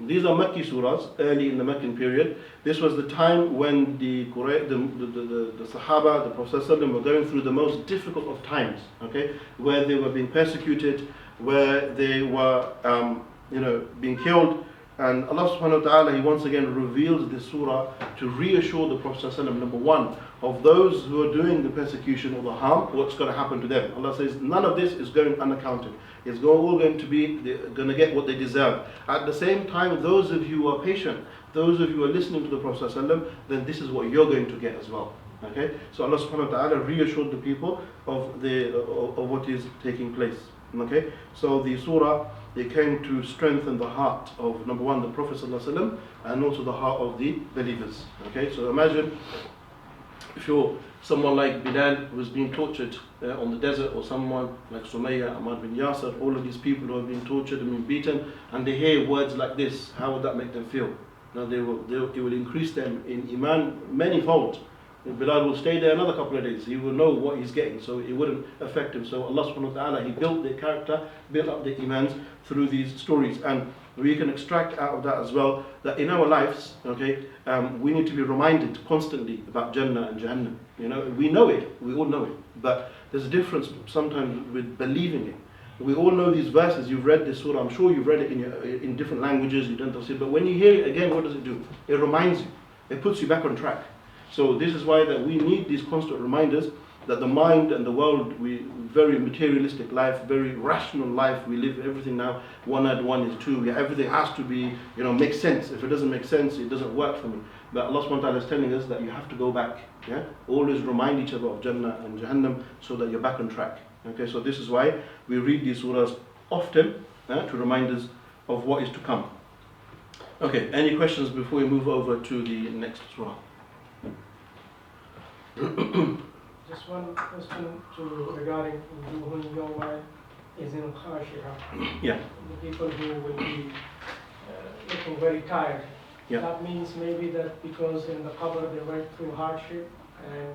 these are Makki surahs, early in the Meccan period. This was the time when the Sahaba, the Prophet ﷺ, were going through the most difficult of times, okay? Where they were being persecuted, where they were being killed. And Allah subhanahu wa ta'ala, He once again reveals this surah to reassure the Prophet ﷺ, number one, of those who are doing the persecution or the harm, what's going to happen to them. Allah says, none of this is going unaccounted. It's all going to be, they're going to get what they deserve. At the same time, those of you who are patient, those of you who are listening to the Prophet ﷺ, then this is what you're going to get as well. Okay? So Allah subhanahu wa ta'ala reassured the people of what is taking place. Okay? So the surah, it came to strengthen the heart of, number one, the Prophet ﷺ, and also the heart of the believers. Okay, so imagine if you're someone like Bilal who is being tortured on the desert, or someone like Sumayya, Ammar bin Yasir, all of these people who have been tortured and been beaten, and they hear words like this, how would that make them feel? Now it will increase them in iman manyfold. Bilal will stay there another couple of days. He will know what he's getting, so it wouldn't affect him. So Allah subhanahu wa ta'ala, He built their character, built up their imans through these stories. And we can extract out of that as well, that in our lives, okay, we need to be reminded constantly about Jannah and Jahannam. We know it, we all know it, but there's a difference sometimes with believing it. We all know these verses. You've read this surah, I'm sure you've read it in different languages, you've done tafsir, but when you hear it again, what does it do? It reminds you, it puts you back on track. So this is why that we need these constant reminders that the mind and the world, we very materialistic life, very rational life, we live everything now, 1 + 1 is 2, everything has to be, make sense. If it doesn't make sense, it doesn't work for me. But Allah subhanahu wa ta'ala is telling us that you have to go back, always remind each other of Jannah and Jahannam so that you're back on track. Okay, so this is why we read these surahs often, to remind us of what is to come. Okay, any questions before we move over to the next surah? Just one question regarding Wujuhun Yawma Izin Khashiyah. Yeah. The people who will be looking very tired. Yeah. That means maybe that because in the qabr they went through hardship and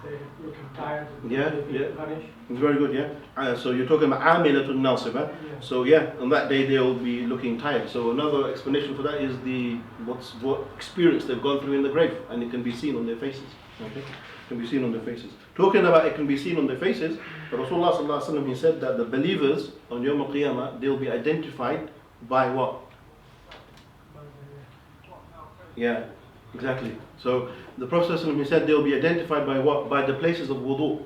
they're looking tired. They'll be punished. Very good, so you're talking about Amilatun Nasiba. Yeah. So on that day they'll be looking tired. So another explanation for that is what experience they've gone through in the grave, and it can be seen on their faces. Okay, can be seen on their faces. Talking about it can be seen on their faces, Rasulullah sallallahu alaihi wasallam, he said that the believers on Yawm al-Qiyamah, they'll be identified by what? Yeah, exactly. So the Prophet sallallahu alaihi wasallam, he said they'll be identified by what? By the places of wudu.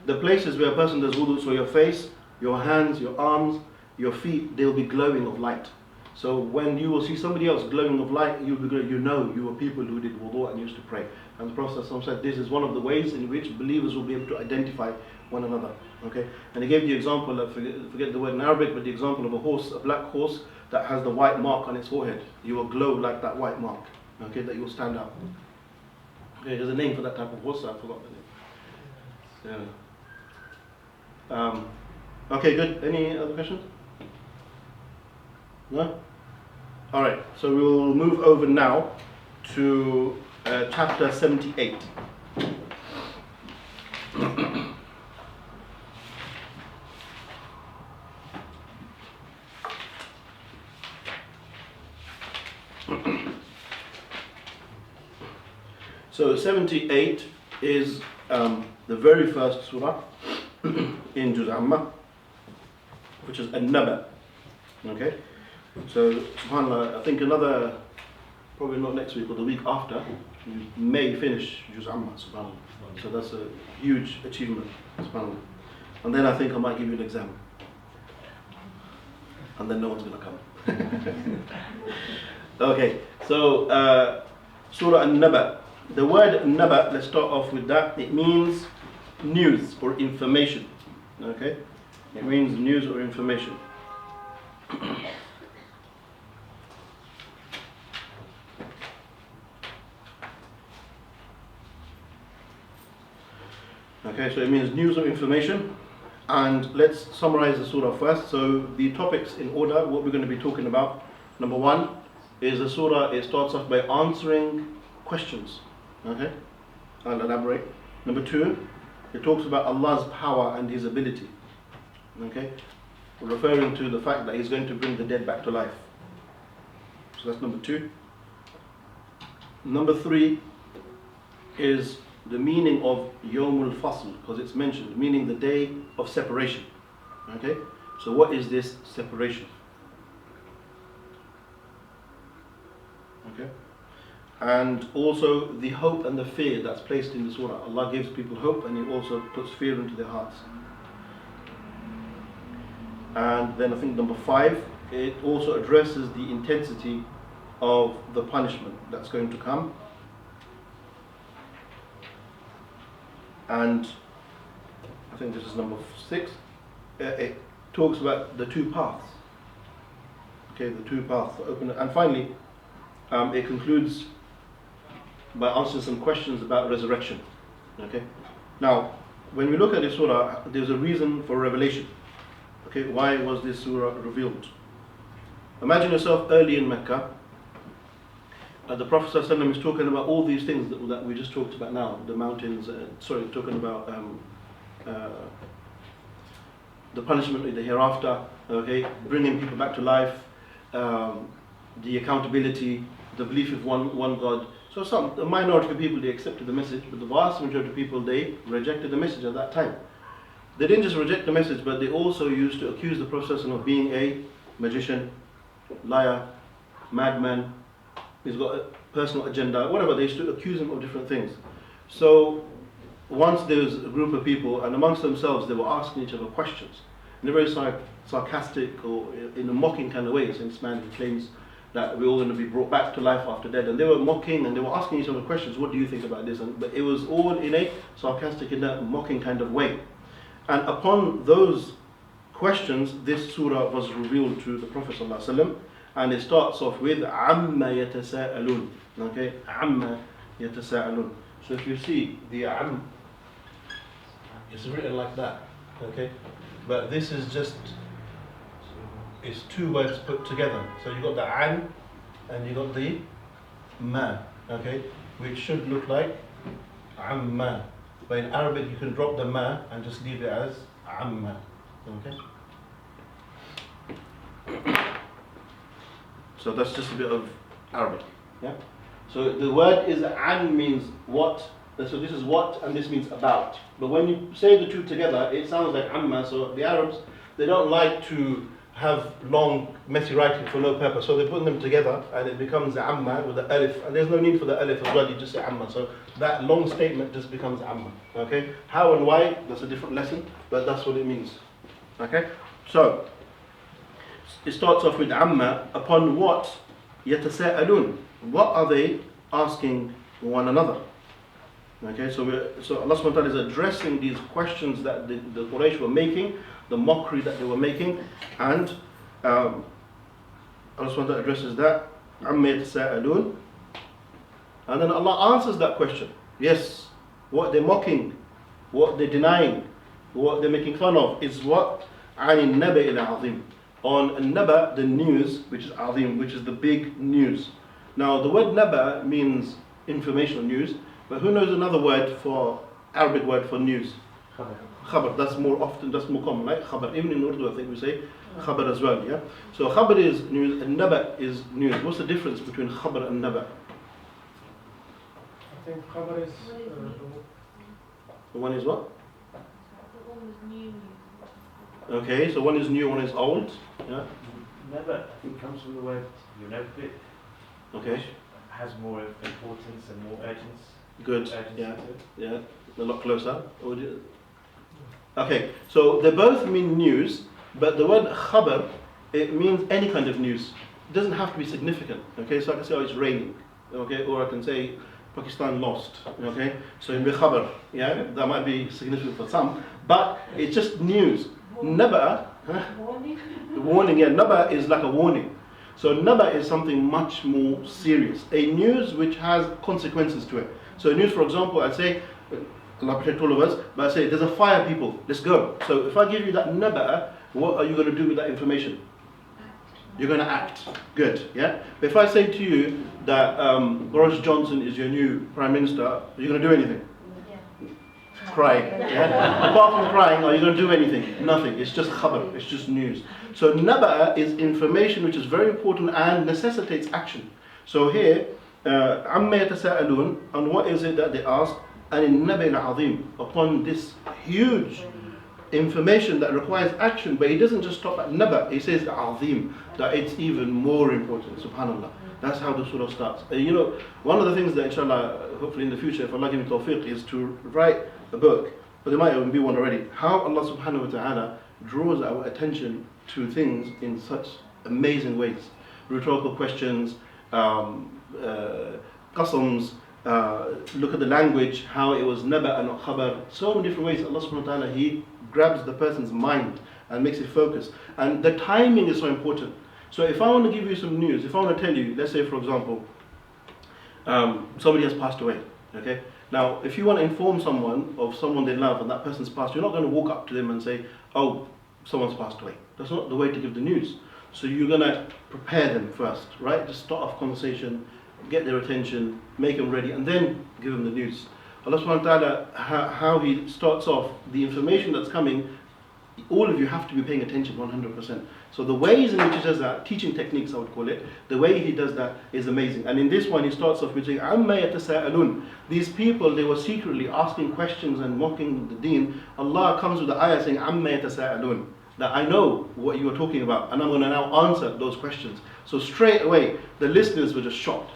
The places where a person does wudu, so your face, your hands, your arms, your feet, they'll be glowing of light. So when you will see somebody else glowing of light, you were people who did wudu and used to pray. And the Prophet said this is one of the ways in which believers will be able to identify one another. Okay, and he gave the example, I forget the word in Arabic, but the example of a horse, a black horse that has the white mark on its forehead. You will glow like that white mark. Okay, that you will stand out. Okay, there's a name for that type of horse, I forgot the name. Yeah. Okay, good. Any other questions? No? Alright, so we will move over now to chapter 78. So 78 is the very first surah in Judgement, which is An-Naba. Okay, so subhanAllah, I think probably not next week or the week after, we may finish Judgement, subhanAllah. So that's a huge achievement, subhanAllah. And then I think I might give you an exam. And then no one's going to come. Okay, so Surah An-Naba. The word Naba, let's start off with that. It means news or information. Okay? It means news or information. Okay, so it means news or information. And let's summarize the surah first. So the topics in order, what we're going to be talking about. Number one is the surah, it starts off by answering questions. Okay, I'll elaborate. Number two, it talks about Allah's power and His ability. Okay, referring to the fact that He's going to bring the dead back to life. So that's number two. Number three is the meaning of Yawmul Fasl, because it's mentioned, meaning the day of separation. Okay, so what is this separation? Okay. And also the hope and the fear that's placed in the surah. Allah gives people hope and He also puts fear into their hearts. And then I think number five, it also addresses the intensity of the punishment that's going to come. And I think this is number six, it talks about the two paths. Okay, the two paths open. And finally, it concludes by answering some questions about resurrection. Okay. Now, when we look at this surah, there's a reason for revelation. Okay, why was this surah revealed? Imagine yourself early in Mecca. The Prophet ﷺ is talking about all these things that we just talked about now. The mountains, talking about the punishment in the hereafter. Okay, bringing people back to life, the accountability, the belief of one God. So a minority of people, they accepted the message, but the vast majority of people, they rejected the message at that time. They didn't just reject the message, but they also used to accuse the Prophet of being a magician, liar, madman, he's got a personal agenda, whatever. They used to accuse him of different things. So once there was a group of people, and amongst themselves they were asking each other questions in a very sarcastic or in a mocking kind of way. So this man, he claims that we're all going to be brought back to life after death, and they were mocking and they were asking each other questions. What do you think about this? But it was all in a sarcastic, in a mocking kind of way. And upon those questions, this surah was revealed to the Prophet ﷺ, and it starts off with amma yatasa'alun. Okay, amma yatasa'alun. So if you see the it's written like that. Okay, but this is just, it's two words put together. So you got the an and you got the ma. Okay, which should look like amma. But in Arabic you can drop the ma and just leave it as amma. Okay. So that's just a bit of Arabic. Yeah. So the word is an, means what. So this is what, and this means about. But when you say the two together, it sounds like amma. So the Arabs, they don't like to have long, messy writing for no purpose. So they put them together, and it becomes amma with the alif. And there's no need for the alif as well. You just say amma. So that long statement just becomes amma. Okay. How and why? That's a different lesson, but that's what it means. Okay. So it starts off with amma. Upon what? Yatasa'alun. What are they asking one another? Okay, so Allah subhanahu wa ta'ala is addressing these questions that the Quraysh were making, the mockery that they were making, and Allah subhanahu wa ta'ala addresses that. Amma yatasa'alun. And then Allah answers that question. Yes, what they're mocking, what they're denying, what they're making fun of is what? عن النبأ العظيم. On An-Naba, the news, which is Azim, which is the big news. Now the word Naba means information or news, but who knows another word for, Arabic word for news? Khabar. That's more often, that's more common, right? Khabar. Even in Urdu I think we say khabar as well, yeah? So khabar is news and Naba is news. What's the difference between khabar and Naba? I think khabar is The one is what? The one with new. Okay, so one is new, one is old. Yeah. Naba, I think, comes from the word yunabbi. Okay. Has more importance and more urgency. Good. Yeah. Yeah. A lot closer. Okay. So they both mean news, but the word khabar, it means any kind of news. It doesn't have to be significant. Okay. So I can say, oh, it's raining. Okay. Or I can say Pakistan lost. Okay. So in khabar, yeah, that might be significant for some, but it's just news. Naba, warning, yeah, Naba is like a warning. So Naba is something much more serious, a news which has consequences to it. So news, for example, I'd say, Allah protect all of us, but I say, there's a fire, people, let's go. So if I give you that Naba, what are you going to do with that information? You're going to act. Good, yeah? But if I say to you that Boris Johnson is your new Prime Minister, are you going to do anything? Crying, yeah? Apart from crying, are you going to do anything? Nothing. It's just khabar, it's just news. So Naba is information which is very important and necessitates action. So here, amma yatasa'alun, and what is it that they ask? And in Nabi al-Azim, upon this huge information that requires action, but he doesn't just stop at Naba, he says Azim, that it's even more important, subhanAllah. That's how the surah starts. You know, one of the things that inshallah, hopefully in the future, if Allah gives me tawfiq, is to write a book, but there might even be one already, how Allah subhanahu wa ta'ala draws our attention to things in such amazing ways. Rhetorical questions, qasams, look at the language, how it was naba and not khabar, so many different ways. Allah subhanahu wa ta'ala, He grabs the person's mind and makes it focus. And the timing is so important. So if I want to give you some news, if I want to tell you, let's say for example, somebody has passed away, okay? Now, if you want to inform someone of someone they love and that person's passed, you're not going to walk up to them and say, oh, someone's passed away. That's not the way to give the news. So you're going to prepare them first, right? Just start off conversation, get their attention, make them ready, and then give them the news. Allah subhanahu wa ta'ala, how He starts off the information that's coming, all of you have to be paying attention 100%. So the ways in which He does that, teaching techniques I would call it, the way He does that is amazing. And in this one He starts off with saying, Amma yatasa'alun. These people, they were secretly asking questions and mocking the deen. Allah comes with the ayah saying, Amma yatasa'alun. That I know what you are talking about, and I'm going to now answer those questions. So straight away, the listeners were just shocked.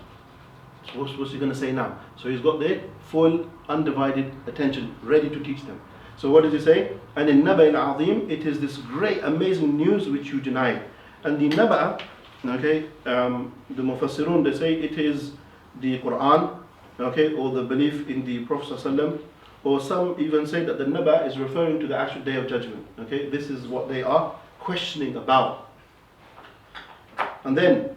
So what's he going to say now? So he's got their full, undivided attention, ready to teach them. So what does he say? And in Naba al-Azim, it is this great, amazing news which you deny. And the Naba, okay, the Mufassirun, they say it is the Quran, okay, or the belief in the Prophet ﷺ, or some even say that the Naba is referring to the actual Day of Judgment. Okay, this is what they are questioning about. And then,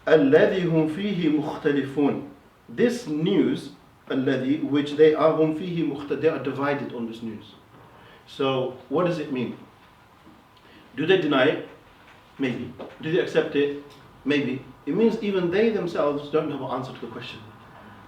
الَّذِي هُمْ فِيهِ مُخْتَلِفُونَ. This news, الَّذِي, which they are, هُمْ فِيهِ مُخْتَلِفُونَ, they are divided on this news. So, what does it mean? Do they deny it? Maybe. Do they accept it? Maybe. It means even they themselves don't have an answer to the question.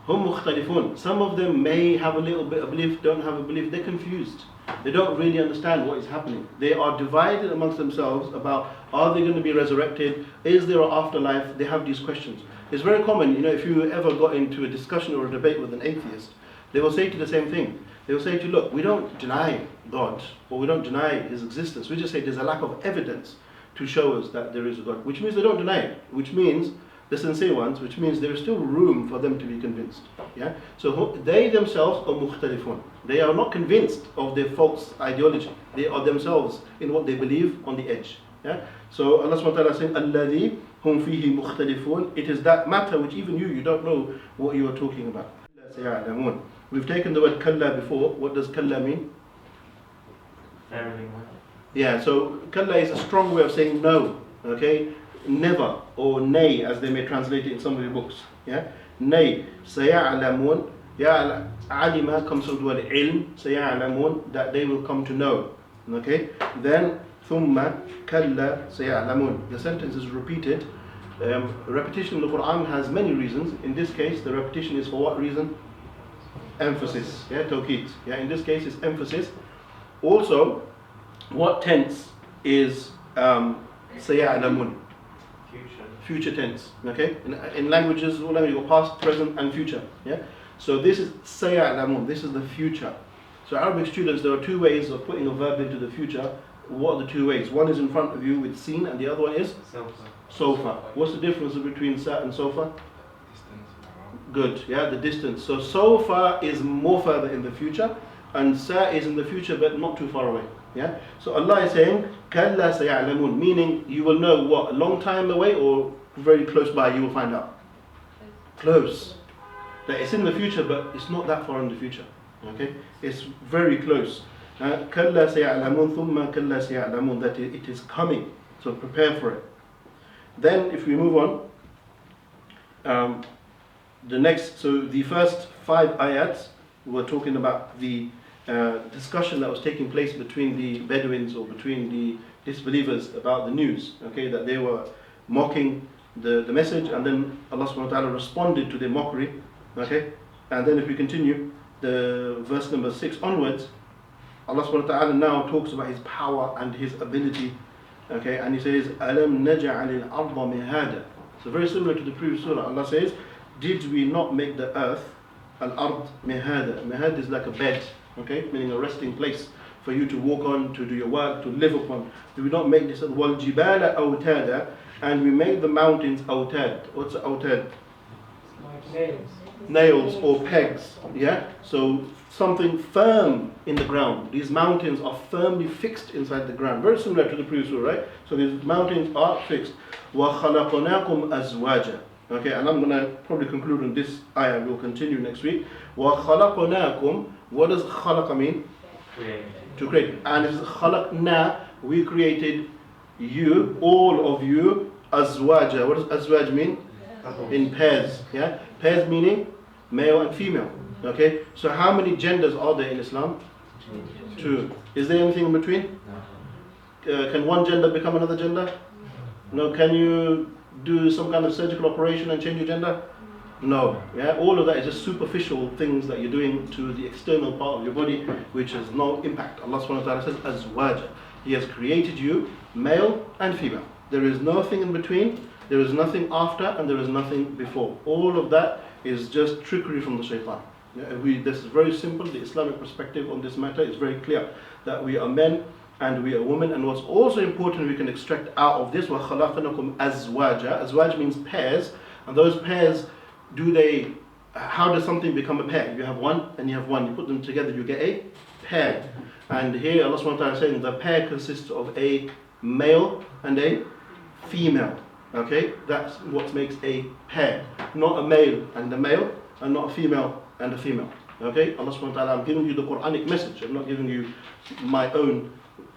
Hum mukhtalifun. Some of them may have a little bit of belief, don't have a belief. They're confused. They don't really understand what is happening. They are divided amongst themselves about, are they going to be resurrected? Is there an afterlife? They have these questions. It's very common, if you ever got into a discussion or a debate with an atheist, they will say to you the same thing. They will say to you, look, we don't deny God, or we don't deny His existence. We just say there's a lack of evidence to show us that there is a God, which means they don't deny it, which means the sincere ones, which means there is still room for them to be convinced. Yeah. So they themselves are mukhtalifun. They are not convinced of their false ideology. They are themselves in what they believe on the edge. Yeah. So Allah subhanahu wa ta'ala is saying, "Alladhi hum fihi mukhtalifun." It is that matter which even you don't know what you are talking about. We've taken the word kalla before. What does kalla mean? Yeah, so kalla is a strong way of saying no, okay? Never, or nay, as they may translate it in some of the books. Yeah, nay, saya'lamun. Ya alima comes from the word ilm, saya'lamun, that they will come to know. Okay, then thumma kalla saya'lamun. The sentence is repeated. Repetition in the Quran has many reasons. In this case, the repetition is for what reason? Emphasis. Yeah, tawqeed. Yeah, in this case, it's emphasis. Also, what tense is saya'lamun? Future tense. Okay, in languages, all languages, you got past, present, and future. Yeah, so this is saya'lamun. This is the future. So Arabic students, there are two ways of putting a verb into the future. What are the two ways? One is in front of you with seen, and the other one is sofa. What's the difference between sa and sofa? Good, yeah, the distance. So sofa is more further in the future, and sa is in the future but not too far away. Yeah. So Allah is saying, "Kalla sayalamun," meaning you will know what, a long time away or very close by. You will find out. Close. That it's in the future, but it's not that far in the future. Okay, it's very close. Kalla sayalamun, thumma kalla sayalamun. That it is coming. So prepare for it. Then, if we move on. The first 5 ayats were talking about the discussion that was taking place between the Bedouins or between the disbelievers about the news, okay, that they were mocking the message, and then Allah subhanahu wa ta'ala responded to their mockery, okay. And then if we continue, the verse number 6 onwards, Allah subhanahu wa ta'ala now talks about His power and His ability, okay, and He says, "Alam naj'al al-ardha mihada." So very similar to the previous surah. Allah says, did we not make the earth al-ard mihada? Mihad is like a bed, okay, meaning a resting place for you to walk on, to do your work, to live upon. Did we not make this wal jibala awtada? And we made the mountains awtad. What's awtad? Like nails. Nails or pegs. Yeah. So something firm in the ground. These mountains are firmly fixed inside the ground. Very similar to the previous surah, right? So these mountains are fixed. Wa khalaqnakum azwaja. Okay, and I'm going to probably conclude on this ayah. We'll continue next week. وَخَلَقْنَاكُمْ. What does khalaqa mean? Create. To create. And it's khalaqna. We created you, all of you, azwaja. What does azwaj mean? In pairs. Yeah, pairs meaning male and female. Okay, so how many genders are there in Islam? 2. Is there anything in between? Can one gender become another gender? No. Can you do some kind of surgical operation and change your gender? No. Yeah, all of that is just superficial things that you're doing to the external part of your body, which has no impact. Allah subhanahu wa ta'ala says, azwaja. He has created you male and female. There is nothing in between, there is nothing after, and there is nothing before. All of that is just trickery from the shaitan. Yeah, this is very simple. The Islamic perspective on this matter is very clear, that we are men and we are women. And what's also important we can extract out of this, وَخَلَقْنَكُمْ أَزْوَاجًا. Azwaj means pairs, and those pairs, do they how does something become a pair? You have one and you have one, you put them together, you get a pair. And here Allah subhanahu wa ta'ala is saying the pair consists of a male and a female. Okay, that's what makes a pair, not a male and a male, and not a female and a female. Okay, Allah subhanahu wa ta'ala, I'm giving you the Quranic message, I'm not giving you my own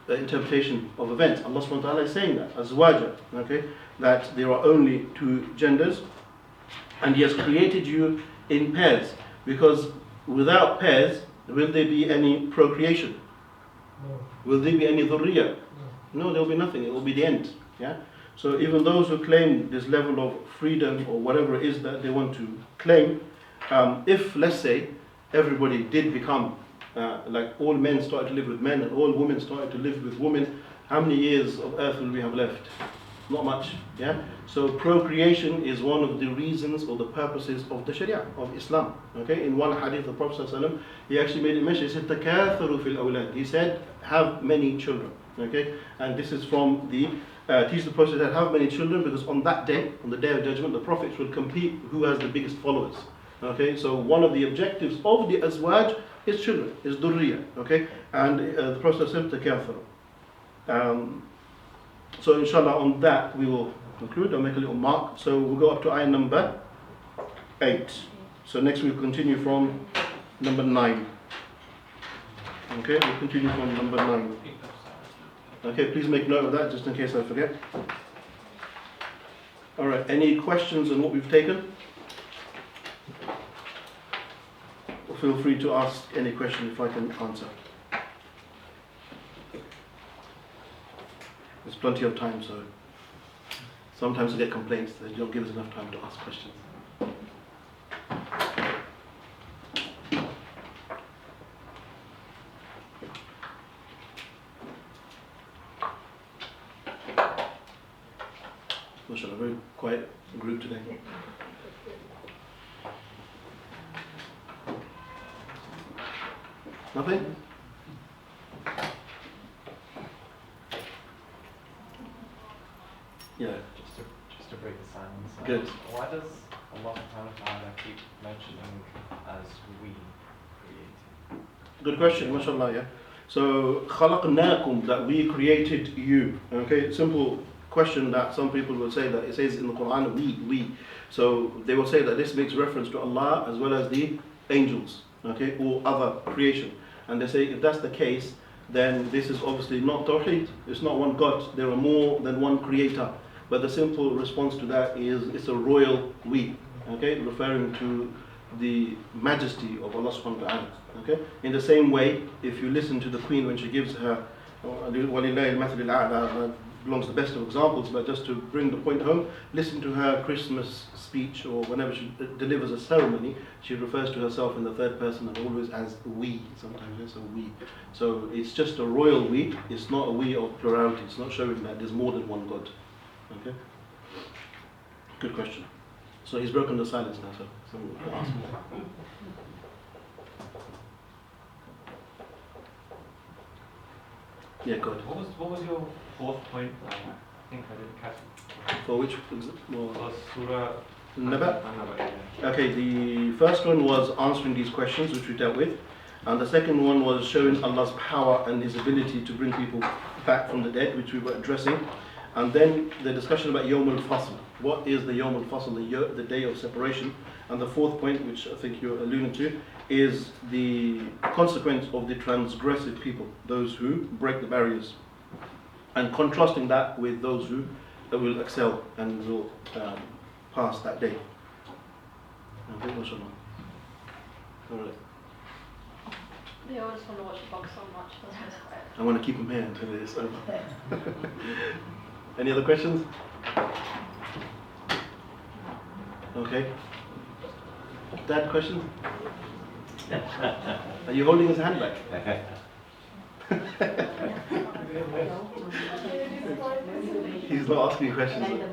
interpretation of events. Allah subhanahu wa ta'ala is saying that, azwaja, okay, that there are only two genders, and He has created you in pairs, because without pairs, will there be any procreation? No. Will there be any dhurriya? No, there will be nothing, it will be the end. Yeah. So even those who claim this level of freedom or whatever it is that they want to claim, if let's say everybody did become like all men started to live with men and all women started to live with women, how many years of earth will we have left? Not much. Yeah. So procreation is one of the reasons or the purposes of the Sharia of Islam. Okay. In one hadith, the Prophet ﷺ, he actually made it mention. He said, "Takatharu fil awlad." He said, "Have many children." Okay. And this is from the teach the Prophet that have many children, because on that day, on the day of judgment, the prophets will compete who has the biggest followers. Okay. So one of the objectives of the azwaj is children, is durriya. Okay. And the Prophet said, "Takatharu." So inshallah on that we will conclude. I'll make a little mark. So we'll go up to ayah number 8. So next we'll continue from number 9. Okay, we'll continue from number 9. Okay, please make note of that just in case I forget. Alright, any questions on what we've taken? Feel free to ask any question if I can answer. There's plenty of time, so sometimes we get complaints that you don't give us enough time to ask questions. MashaAllah, very quiet group today. Nothing? Yeah. Just to break the silence. Good. Why does Allah subhanahu wa ta'ala keep mentioning as we created? Good question, mashallah, yeah. So, خَلَقْنَاكُمْ, that we created you. Okay, simple question that some people will say that it says in the Quran, we. So, they will say that this makes reference to Allah as well as the angels, okay, or other creation. And they say if that's the case, then this is obviously not Tawheed, it's not one God, there are more than one creator. But the simple response to that is it's a royal we, okay, referring to the majesty of Allah subhanahu wa ta'ala. Okay? In the same way, if you listen to the Queen when she gives her وَلِلَّهِ الْمَثْلِ الْأَعْلَى, belongs the best of examples, but just to bring the point home, listen to her Christmas speech, or whenever she delivers a ceremony, she refers to herself in the third person and always as we, sometimes it's a we. So it's just a royal we, it's not a we of plurality, it's not showing that there's more than one God. Okay? Good question. So he's broken the silence now, so someone can ask more. Yeah, good. What was your fourth point? I think I didn't catch it. For which? Was Surah An-Naba? An-Naba, yeah. Okay, the first one was answering these questions which we dealt with, and the second one was showing Allah's power and His ability to bring people back from the dead, which we were addressing, and then the discussion about Yawm al-Fasl. What is the Yawm al-Fasl, the day of separation? And the fourth point, which I think you're alluding to, is the consequence of the transgressive people, those who break the barriers, and contrasting that with those who will excel and will pass that day. Okay, mashallah. All right. They always want to watch the box so much, but that's quite. I want to keep them here until it is over. Any other questions? Okay. Dad, questions? Are you holding his hand back? He's not asking questions.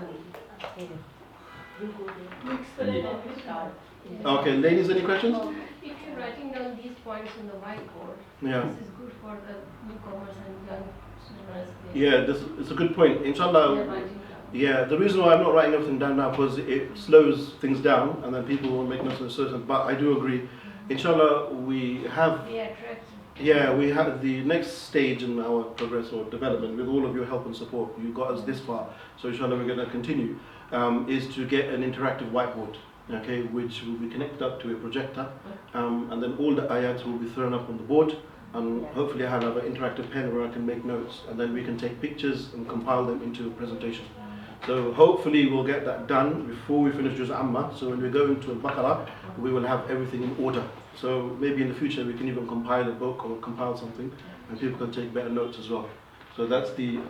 Okay, ladies, any questions? If you're writing down these points in the whiteboard, Yeah. this is good for the newcomers and young students. Yeah, this it's a good point. They're Inshallah, writing down. Yeah, the reason why I'm not writing everything down now because it slows things down and then people will make notes of certain. But I do agree. Inshallah, we have. Yeah, we have the next stage in our progress or development with all of your help and support. You got us this far, so inshallah we're going to continue. Is to get an interactive whiteboard, okay, which will be connected up to a projector, and then all the ayats will be thrown up on the board. And hopefully I have an interactive pen where I can make notes, and then we can take pictures and compile them into a presentation. So hopefully we'll get that done before we finish Juz Amma. So when we go into Al-Baqarah, we will have everything in order. So maybe in the future we can even compile a book or compile something, and people can take better notes as well. So that's the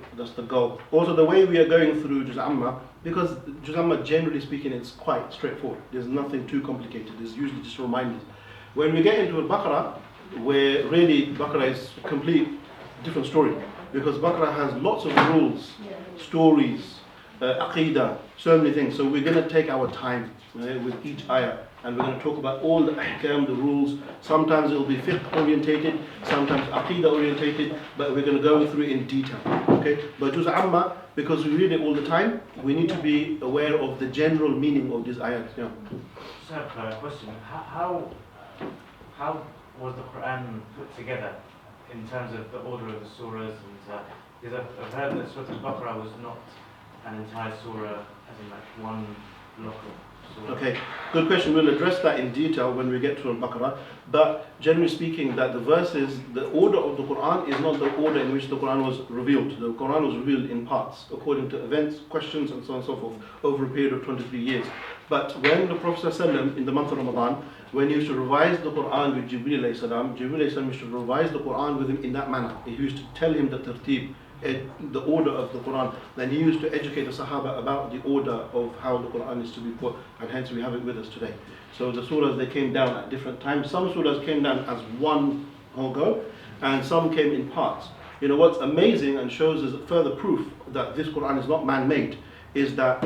goal. Also the way we are going through Juz Amma, because Juz Amma generally speaking it's quite straightforward. There's nothing too complicated. There's usually just reminders. When we get into Al-Baqarah, where really Baqarah is a complete different story, because Baqarah has lots of rules, stories, aqidah, so many things. So we're going to take our time with each ayah, and we're going to talk about all the ahkam, the rules. Sometimes it will be fiqh orientated, sometimes aqidah orientated, but we're going to go through it in detail. Okay? But Juz Amma, because we read it all the time, we need to be aware of the general meaning of these ayahs. Yeah. Just have a question. How was the Quran put together in terms of the order of the surahs? And because I've heard that Surah Al-Baqarah was not an entire surah, as in like one block of surah. Okay, good question. We'll address that in detail when we get to Al-Baqarah. But generally speaking, that the verses, the order of the Quran is not the order in which the Quran was revealed. The Quran was revealed in parts, according to events, questions, and so on and so forth, over a period of 23 years. But when the Prophet ﷺ, in the month of Ramadan, when he used to revise the Quran with Jibreel alayhi salam, Jibreel alayhi salam used to revise the Quran with him in that manner. He used to tell him the tartib, the order of the Quran. Then he used to educate the Sahaba about the order of how the Quran is to be put, and hence we have it with us today. So the surahs, they came down at different times. Some surahs came down as one whole go, and some came in parts. You know what's amazing and shows us further proof that this Quran is not man-made is that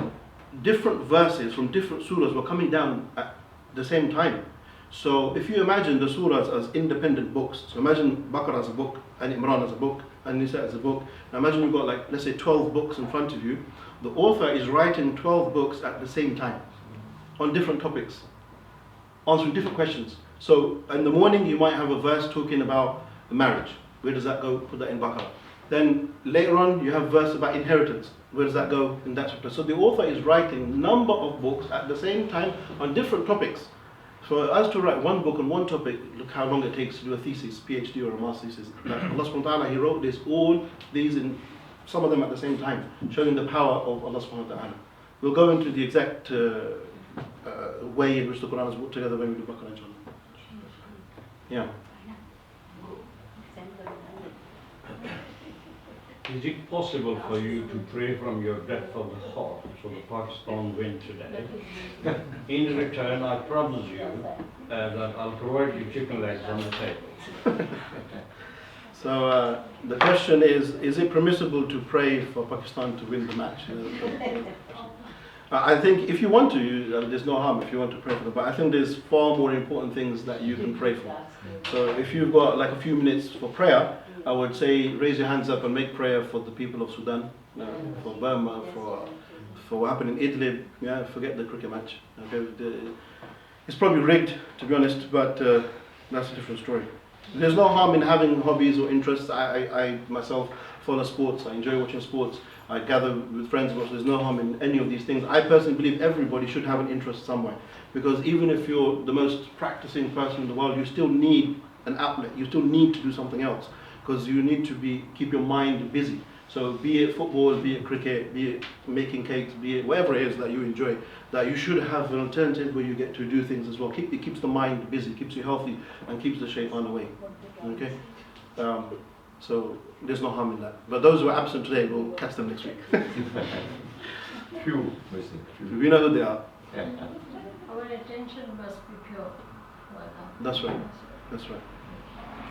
different verses from different surahs were coming down at the same time. So if you imagine the surahs as independent books, so imagine Baqarah as a book, and Imran as a book, and Nisa as a book. Now imagine you've got like, let's say 12 books in front of you. The author is writing 12 books at the same time, on different topics, answering different questions. So in the morning you might have a verse talking about marriage. Where does that go? Put that in Baqarah. Then later on you have a verse about inheritance. Where does that go? In that chapter. So the author is writing a number of books at the same time on different topics. So as to write one book on one topic, look how long it takes to do a thesis, PhD or a master's thesis. Like Allah subhanahu wa ta'ala, He wrote all these in some of them at the same time, showing the power of Allah subhanahu wa ta'ala. We'll go into the exact way in which the Quran is put together when we do Baqarah, inshallah. Yeah. Is it possible for you to pray from your depth of the heart so the Pakistan win today? In return, I promise you that I'll provide you chicken legs on the table. So the question is it permissible to pray for Pakistan to win the match? I think if you want to, there's no harm if you want to pray for them, but I think there's far more important things that you can pray for. So if you've got like a few minutes for prayer, I would say raise your hands up and make prayer for the people of Sudan, for Burma, for what happened in Idlib. Yeah, forget the cricket match. Okay, it's probably rigged, to be honest, but that's a different story. There's no harm in having hobbies or interests. I myself follow sports. I enjoy watching sports. I gather with friends. There's no harm in any of these things. I personally believe everybody should have an interest somewhere, because even if you're the most practicing person in the world, you still need an outlet. You still need to do something else, because you need to keep your mind busy. So be it football, be it cricket, be it making cakes, be it whatever it is that you enjoy, that you should have an alternative where you get to do things as well. It keeps the mind busy, keeps you healthy, and keeps the shaitan away. Okay? So there's no harm in that. But those who are absent today, we'll catch them next week. Few missing. We know who they are. Our attention must be pure. That's right. That's right.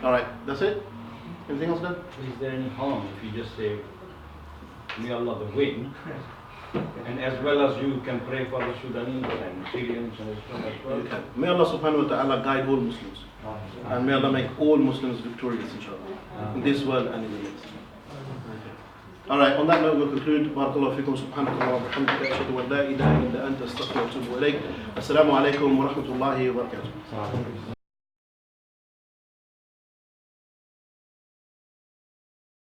All right. That's it. Anything else done? Is there any harm if you just say, may Allah the win, and as well as you can pray for the Sudanese and Syrians and stuff as well? You can. May Allah subhanahu wa ta'ala guide all Muslims. And may Allah make all Muslims victorious, inshallah. In this world and in the next. Okay. Alright, on that note we'll conclude. Barakallahu fikum, subhanakallah wa bihamdika, ashhadu an la ilaha illa anta astaghfiruka wa atubu ilayk. Assalamu alaikum wa rahmatullahi wa barakatuh.